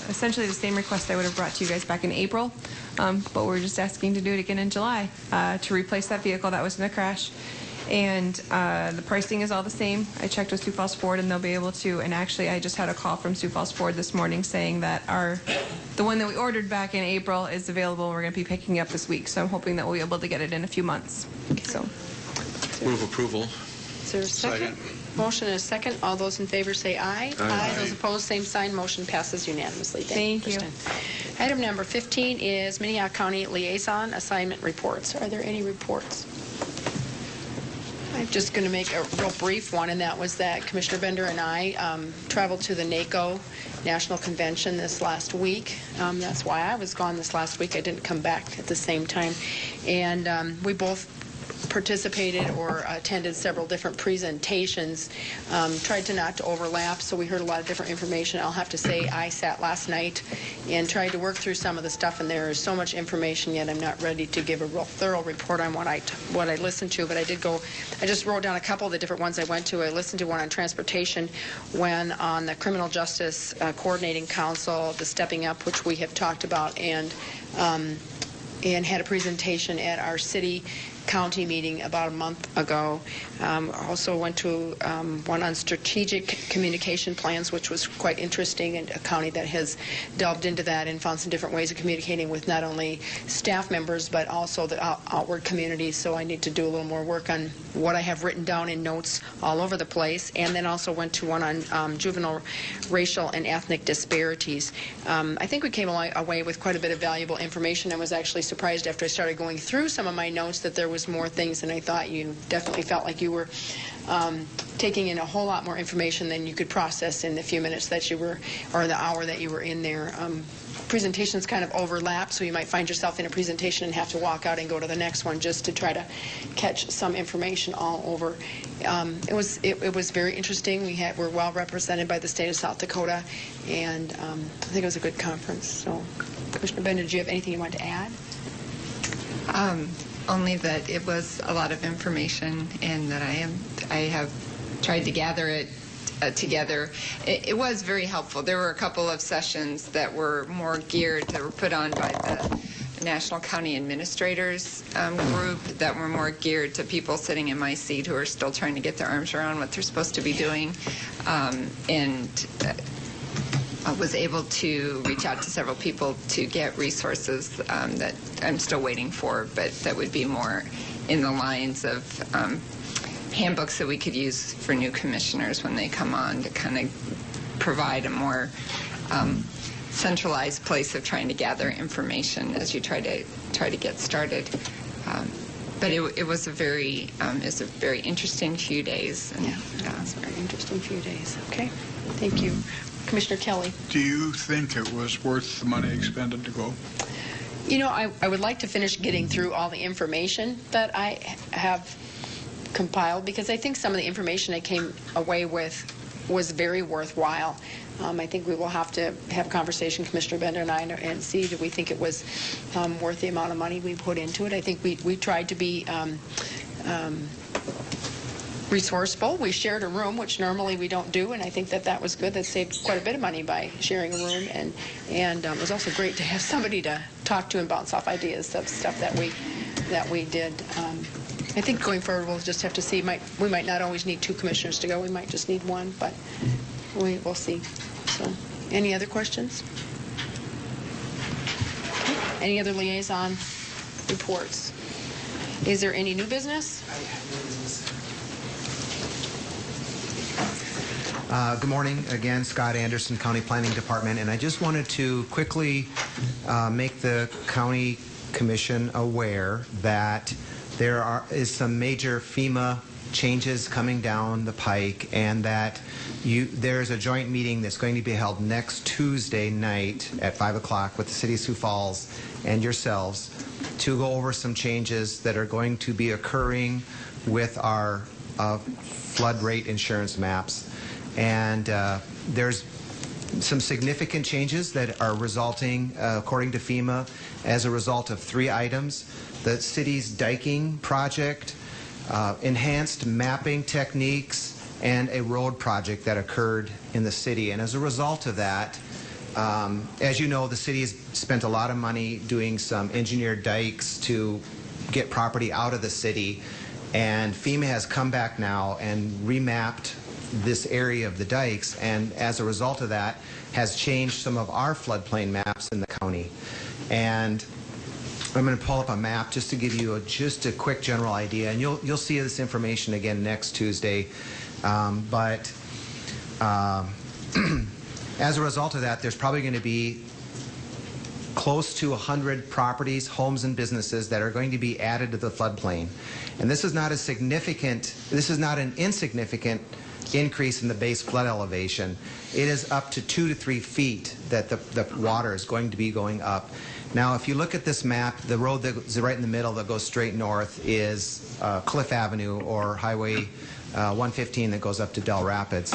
Speaker 21: essentially the same request I would have brought to you guys back in April, but we're just asking to do it again in July to replace that vehicle that was in a crash. And the pricing is all the same. I checked with Sioux Falls Ford, and they'll be able to. And actually, I just had a call from Sioux Falls Ford this morning saying that the one that we ordered back in April is available. We're going to be picking it up this week, so I'm hoping that we'll be able to get it in a few months. So,
Speaker 4: Move approval.
Speaker 1: Is there a second? Motion and a second. All those in favor say aye. Aye. Those opposed, same sign. Motion passes unanimously.
Speaker 21: Thank you.
Speaker 1: Item number 15 is Minnehaha County Liaison Assignment Reports. Are there any reports? I'm just going to make a real brief one, and that was that Commissioner Bender and I traveled to the NACO National Convention this last week. That's why I was gone this last week. I didn't come back at the same time. And we both participated or attended several different presentations, tried to not to overlap, so we heard a lot of different information. I'll have to say I sat last night and tried to work through some of the stuff, and there is so much information yet I'm not ready to give a real thorough report on what I listened to, but I just wrote down a couple of the different ones I went to. I listened to one on transportation, one on the Criminal Justice Coordinating Council, the Stepping Up, which we have talked about, and had a presentation at our city county meeting about a month ago. Also went to one on strategic communication plans, which was quite interesting, and a county that has delved into that and found some different ways of communicating with not only staff members but also the outward community. So I need to do a little more work on what I have written down in notes all over the place. And then also went to one on juvenile racial and ethnic disparities. I think we came away with quite a bit of valuable information. I was actually surprised after I started going through some of my notes that there was more things than I thought. You definitely felt like you were taking in a whole lot more information than you could process in the few minutes that you were, or the hour that you were in there. Presentations kind of overlap, so you might find yourself in a presentation and have to walk out and go to the next one just to try to catch some information all over. It was very interesting. We're well represented by the state of South Dakota, and I think it was a good conference. So, Commissioner Bender, did you have anything you wanted to add?
Speaker 3: Only that it was a lot of information, and that I have tried to gather it together. It was very helpful. There were a couple of sessions that were more geared, that were put on by the National County Administrators group, that were more geared to people sitting in my seat who are still trying to get their arms around what they're supposed to be doing. I was able to reach out to several people to get resources that I'm still waiting for, but that would be more in the lines of handbooks that we could use for new commissioners when they come on, to kind of provide a more centralized place of trying to gather information as you try to get started. But it was a very interesting few days. And,
Speaker 1: yeah, it's a very interesting few days. Okay, thank you. Commissioner Kelly.
Speaker 13: Do you think it was worth the money expended to go?
Speaker 1: You know, I would like to finish getting through all the information that I have compiled, because I think some of the information I came away with was very worthwhile. I think we will have to have a conversation, Commissioner Bender and I, and see, do we think it was worth the amount of money we put into it. I think we tried to be resourceful. We shared a room, which normally we don't do, and I think that was good. That saved quite a bit of money by sharing a room, and it was also great to have somebody to talk to and bounce off ideas of stuff that we did. I think going forward we'll just have to see. We might not always need two commissioners to go. We might just need one, but we'll see. So, any other questions? Any other liaison reports? Is there any new business?
Speaker 10: Good morning. Again, Scott Anderson, County Planning Department, and I just wanted to quickly make the County Commission aware that there is some major FEMA changes coming down the pike, and that there's a joint meeting that's going to be held next Tuesday night at 5 o'clock with the City of Sioux Falls and yourselves to go over some changes that are going to be occurring with our flood rate insurance maps. And there's some significant changes that are resulting, according to FEMA, as a result of 3 items. The city's diking project, enhanced mapping techniques, and a road project that occurred in the city. And as a result of that, as you know, the city has spent a lot of money doing some engineered dikes to get property out of the city, and FEMA has come back now and remapped this area of the dikes, and as a result of that has changed some of our floodplain maps in the county. And I'm going to pull up a map just to give you just a quick general idea, and you'll see this information again next Tuesday. As a result of that, there's probably going to be close to 100 properties, homes, and businesses that are going to be added to the floodplain. And this is not an insignificant increase in the base flood elevation. It is up to 2 to 3 feet that the water is going to be going up. Now, if you look at this map, the road that's right in the middle that goes straight north is Cliff Avenue, or Highway 115 that goes up to Del Rapids.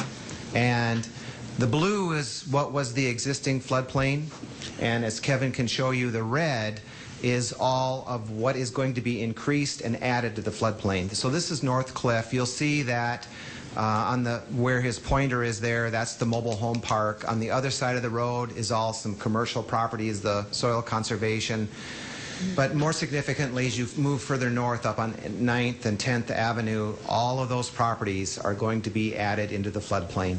Speaker 10: And the blue is what was the existing floodplain, and as Kevin can show you, the red is all of what is going to be increased and added to the floodplain. So this is North Cliff. You'll see that where his pointer is there, that's the mobile home park. On the other side of the road is all some commercial properties, the soil conservation. But more significantly, as you move further north up on 9th and 10th Avenue, all of those properties are going to be added into the floodplain.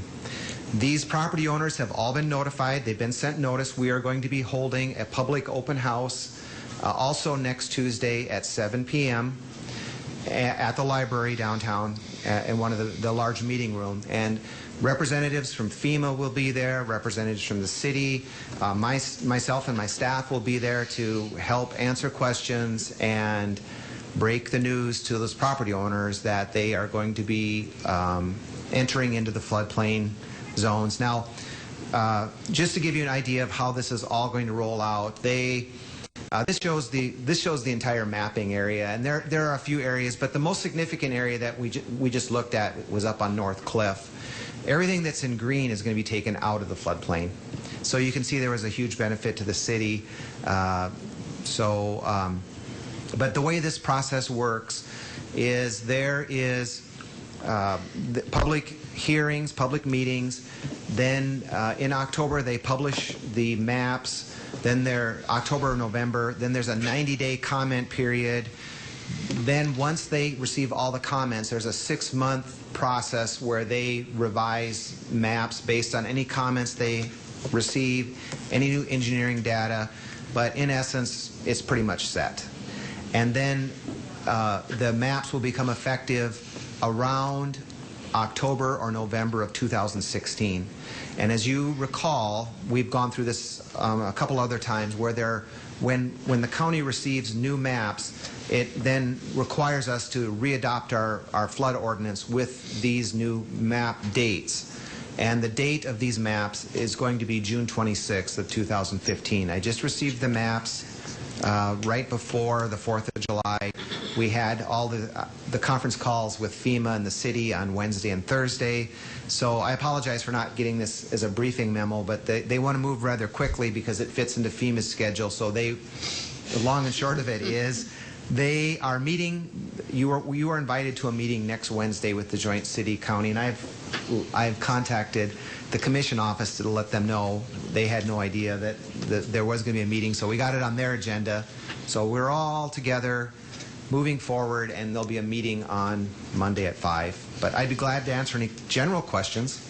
Speaker 10: These property owners have all been notified. They've been sent notice. We are going to be holding a public open house also next Tuesday at 7 p.m. at the library downtown in one of the large meeting room. And representatives from FEMA will be there, representatives from the city, myself and my staff will be there to help answer questions and break the news to those property owners that they are going to be entering into the floodplain zones. Now, just to give you an idea of how this is all going to roll out, this shows the entire mapping area, and there are a few areas, but the most significant area that we just looked at was up on North Cliff. Everything that's in green is going to be taken out of the floodplain. So you can see there was a huge benefit to the city. But the way this process works is there is the public hearings, public meetings. Then in October they publish the maps. Then October or November. Then there's a 90-day comment period. Then once they receive all the comments, there's a 6-month process where they revise maps based on any comments they receive, any new engineering data. But in essence, it's pretty much set. And then the maps will become effective around October or November of 2016. And as you recall, we've gone through this a couple other times where when the county receives new maps, it then requires us to readopt our flood ordinance with these new map dates. And the date of these maps is going to be June 26th of 2015. I just received the maps right before the 4th of July. We had all the conference calls with FEMA and the city on Wednesday and Thursday. So I apologize for not getting this as a briefing memo, but they want to move rather quickly because it fits into FEMA's schedule. So the long and short of it is they are meeting. You are invited to a meeting next Wednesday with the joint city-county, and I've contacted the commission office to let them know. They had no idea that there was going to be a meeting, so we got it on their agenda. So we're all together moving forward, and there'll be a meeting on Monday at 5. But I'd be glad to answer any general questions.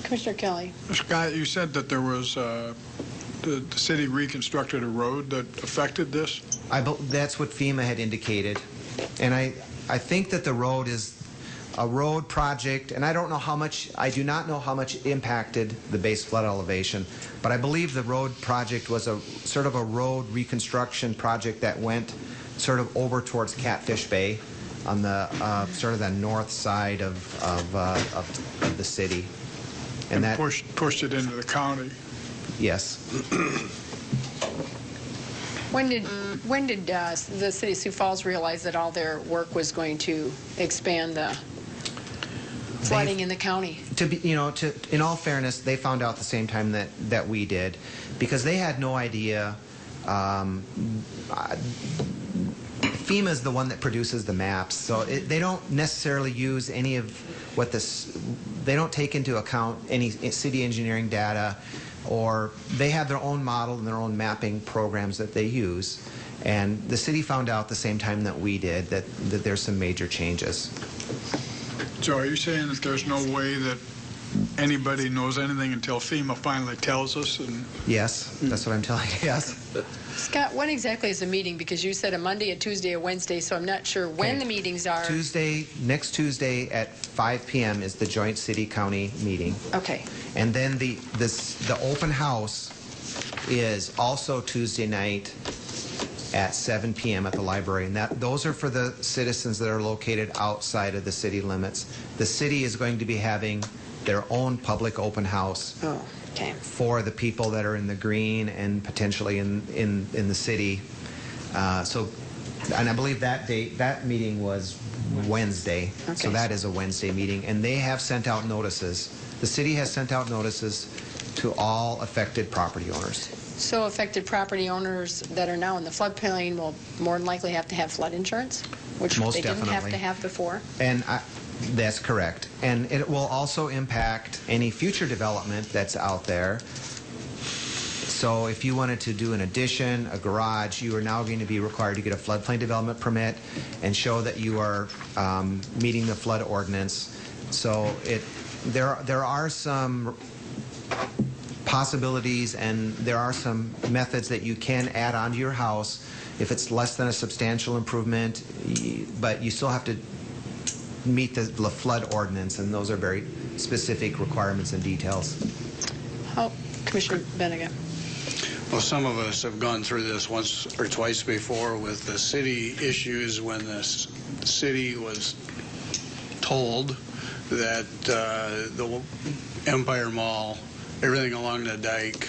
Speaker 1: Commissioner Kelly.
Speaker 13: Scott, you said that there was the city reconstructed a road that affected this?
Speaker 10: That's what FEMA had indicated. And I think that the road is a road project, and I do not know how much impacted the base flood elevation, but I believe the road project was a sort of a road reconstruction project that went sort of over towards Catfish Bay on the sort of the north side of the city.
Speaker 13: And that pushed it into the county.
Speaker 10: Yes.
Speaker 1: When did the city of Sioux Falls realize that all their work was going to expand the flooding in the county?
Speaker 10: In all fairness, they found out the same time that we did, because they had no idea. FEMA is the one that produces the maps, so they don't necessarily use any of what this, they don't take into account any city engineering data, or they have their own model and their own mapping programs that they use. And the city found out the same time that we did that there's some major changes.
Speaker 13: So are you saying that there's no way that anybody knows anything until FEMA finally tells us? And
Speaker 10: Yes, that's what I'm telling you, yes.
Speaker 1: Scott, when exactly is the meeting? Because you said a Monday, a Tuesday, a Wednesday, so I'm not sure when the meetings are.
Speaker 10: Next Tuesday at 5 p.m. is the joint city-county meeting.
Speaker 1: Okay.
Speaker 10: And then the open house is also Tuesday night at 7 p.m. at the library. And those are for the citizens that are located outside of the city limits. The city is going to be having their own public open house for the people that are in the green and potentially in the city. And I believe that meeting was Wednesday.
Speaker 1: Okay.
Speaker 10: So that is a Wednesday meeting. And they have sent out notices. The city has sent out notices to all affected property owners.
Speaker 1: So affected property owners that are now in the floodplain will more than likely have to have flood insurance, which
Speaker 10: Most
Speaker 1: they didn't have
Speaker 10: definitely.
Speaker 1: to have before.
Speaker 10: And that's correct. And it will also impact any future development that's out there. So if you wanted to do an addition, a garage, you are now going to be required to get a floodplain development permit and show that you are meeting the flood ordinance. So there are some possibilities and there are some methods that you can add onto your house if it's less than a substantial improvement, but you still have to meet the flood ordinance, and those are very specific requirements and details.
Speaker 1: Commissioner Benega.
Speaker 2: Well, some of us have gone through this once or twice before with the city issues when the city was told that the Empire Mall, everything along the dike,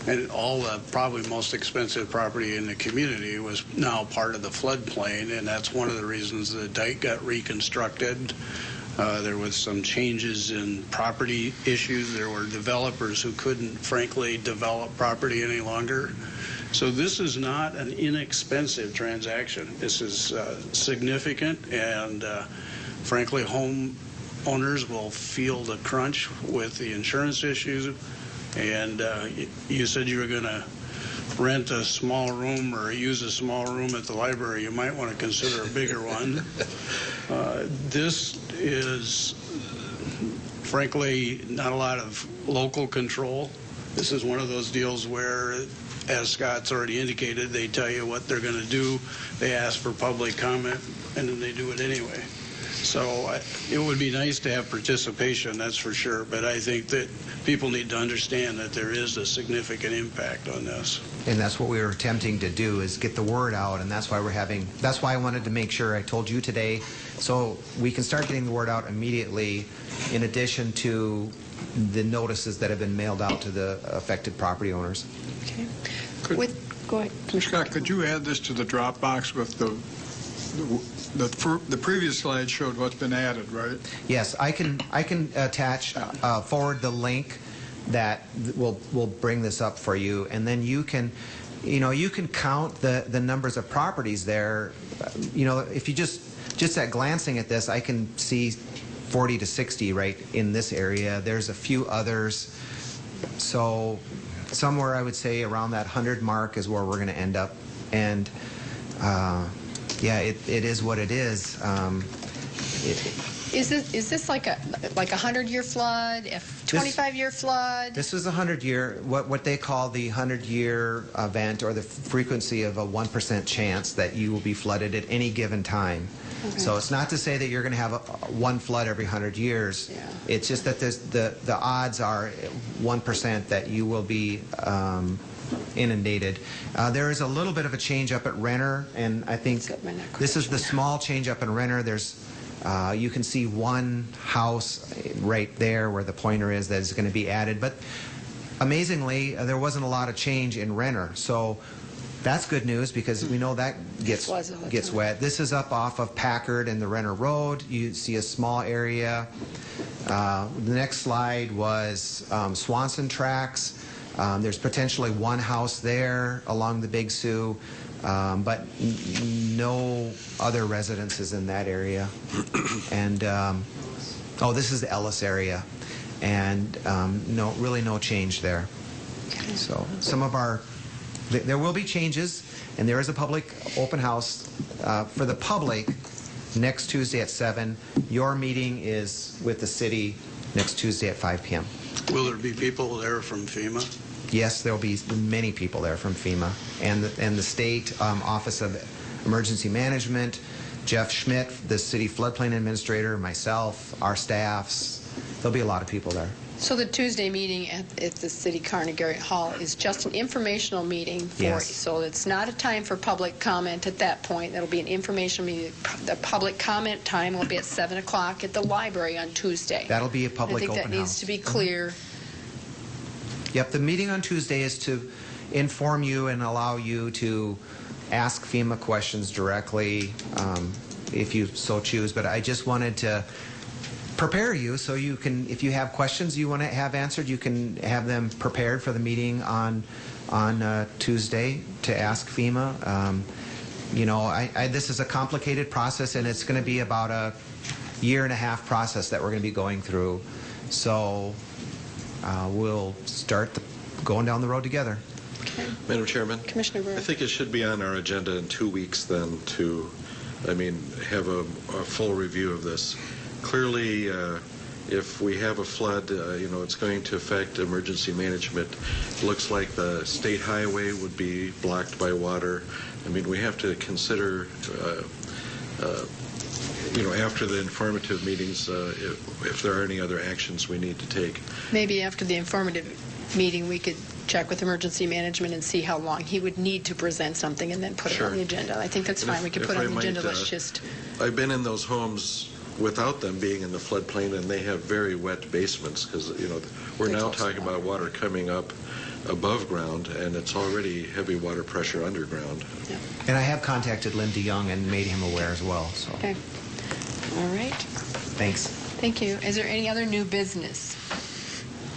Speaker 2: and all the probably most expensive property in the community was now part of the floodplain, and that's one of the reasons the dike got reconstructed. There was some changes in property issues. There were developers who couldn't, frankly, develop property any longer. So this is not an inexpensive transaction. This is significant, and frankly, homeowners will feel the crunch with the insurance issues. And you said you were going to rent a small room or use a small room at the library. You might want to consider a bigger one. This is, frankly, not a lot of local control. This is one of those deals where, as Scott's already indicated, they tell you what they're going to do. They ask for public comment, and then they do it anyway. So it would be nice to have participation, that's for sure, but I think that people need to understand that there is a significant impact on this.
Speaker 10: And that's what we were attempting to do, is get the word out, and that's why that's why I wanted to make sure I told you today, so we can start getting the word out immediately, in addition to the notices that have been mailed out to the affected property owners.
Speaker 1: Okay. Go ahead.
Speaker 13: Scott, could you add this to the Dropbox with the previous slide showed what's been added, right?
Speaker 10: Yes, I can attach, forward the link that will bring this up for you, and then you can count the numbers of properties there. If you just at glancing at this, I can see 40 to 60 right in this area. There's a few others, so somewhere I would say around that 100 mark is where we're going to end up, and. Yeah, it is what it is.
Speaker 1: Is this like a 100-year flood, a 25-year flood?
Speaker 10: This is a 100-year, what they call the 100-year event, or the frequency of a 1% chance that you will be flooded at any given time. Okay. So it's not to say that you're going to have one flood every 100 years. Yeah. It's just that the odds are 1% that you will be inundated. There is a little bit of a change up at Renner, and I think this is the small change up in Renner. There's you can see one house right there where the pointer is that is going to be added, but amazingly there wasn't a lot of change in Renner, so that's good news because we know that gets wet. This is up off of Packard and the Renner Road. You see a small area. The next slide was Swanson Tracks. There's potentially one house there along the Big Sioux, but no other residences in that area. And Oh, this is the Ellis area, and really no change there. So some of there will be changes, and there is a public open house for the public next Tuesday at 7. Your meeting is with the city next Tuesday at 5 p.m.
Speaker 2: Will there be people there from FEMA?
Speaker 10: Yes, there will be many people there from FEMA and the State Office of Emergency Management, Jeff Schmidt, the City Floodplain Administrator, myself, our staffs. There'll be a lot of people there.
Speaker 1: So the Tuesday meeting at the City Carnegie Hall is just an informational meeting for
Speaker 10: Yes.
Speaker 1: So it's not a time for public comment at that point. That'll be an informational meeting. The public comment time will be at 7 o'clock at the library on Tuesday.
Speaker 10: That'll be a public
Speaker 1: I think
Speaker 10: open
Speaker 1: that needs
Speaker 10: house.
Speaker 1: to be clear.
Speaker 10: Yep, the meeting on Tuesday is to inform you and allow you to ask FEMA questions directly if you so choose. But I just wanted to prepare you so you can, if you have questions you want to have answered, you can have them prepared for the meeting on Tuesday to ask FEMA. This is a complicated process, and it's going to be about a year-and-a-half process that we're going to be going through. So we'll start going down the road together.
Speaker 1: Okay.
Speaker 4: Madam Chairman?
Speaker 1: Commissioner Brewer.
Speaker 4: I think it should be on our agenda in 2 weeks then to, have a full review of this. Clearly, if we have a flood, it's going to affect emergency management. It looks like the state highway would be blocked by water. We have to consider, after the informative meetings, if there are any other actions we need to take.
Speaker 1: Maybe after the informative meeting, we could check with emergency management and see how long he would need to present something and then put it on the agenda. I think that's fine. We can put it on the agenda. Let's just...
Speaker 4: I've been in those homes without them being in the floodplain, and they have very wet basements because, we're now talking about water coming up above ground, and it's already heavy water pressure underground.
Speaker 1: Yeah.
Speaker 10: And I have contacted Lynn DeYoung and made him aware as well. So.
Speaker 1: Okay. All right.
Speaker 10: Thanks.
Speaker 1: Thank you. Is there any other new business?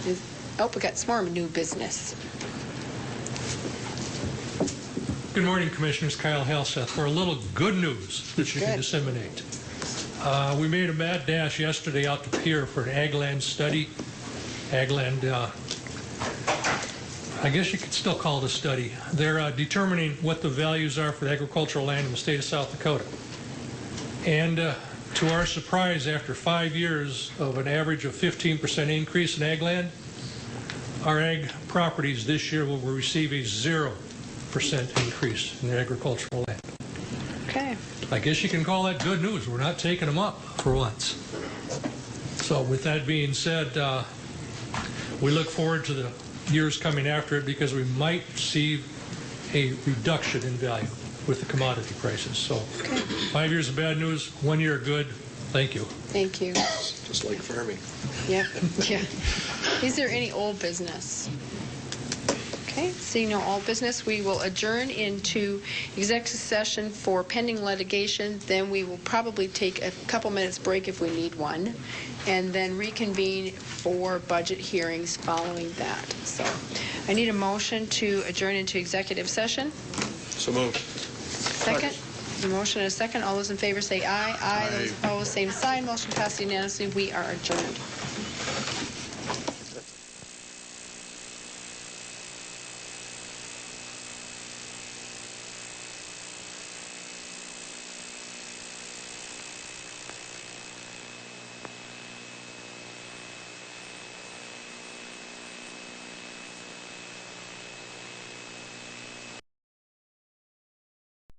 Speaker 1: We got some more new business.
Speaker 5: Good morning, Commissioners. Kyle Halseth for a little good news that you can disseminate. We made a mad dash yesterday out to Pierre for an ag land study. Ag land, I guess you could still call it a study. They're determining what the values are for the agricultural land in the state of South Dakota. And to our surprise, after 5 years of an average of 15% increase in ag land, our ag properties this year will receive a 0% increase in agricultural land.
Speaker 1: Okay.
Speaker 5: I guess you can call that good news. We're not taking them up for once. So with that being said, we look forward to the years coming after it because we might see a reduction in value with the commodity prices. So 5 years of bad news, 1 year good. Thank you.
Speaker 1: Thank you.
Speaker 4: Just like farming.
Speaker 1: Yeah. Yeah. Is there any old business? Okay, seeing no old business, we will adjourn into executive session for pending litigation. Then we will probably take a couple minutes break if we need one, and then reconvene for budget hearings following that. So I need a motion to adjourn into executive session.
Speaker 4: So moved.
Speaker 1: Second. A motion and a second. All those in favor say aye. Aye. Those opposed, same sign. Motion passed unanimously. We are adjourned.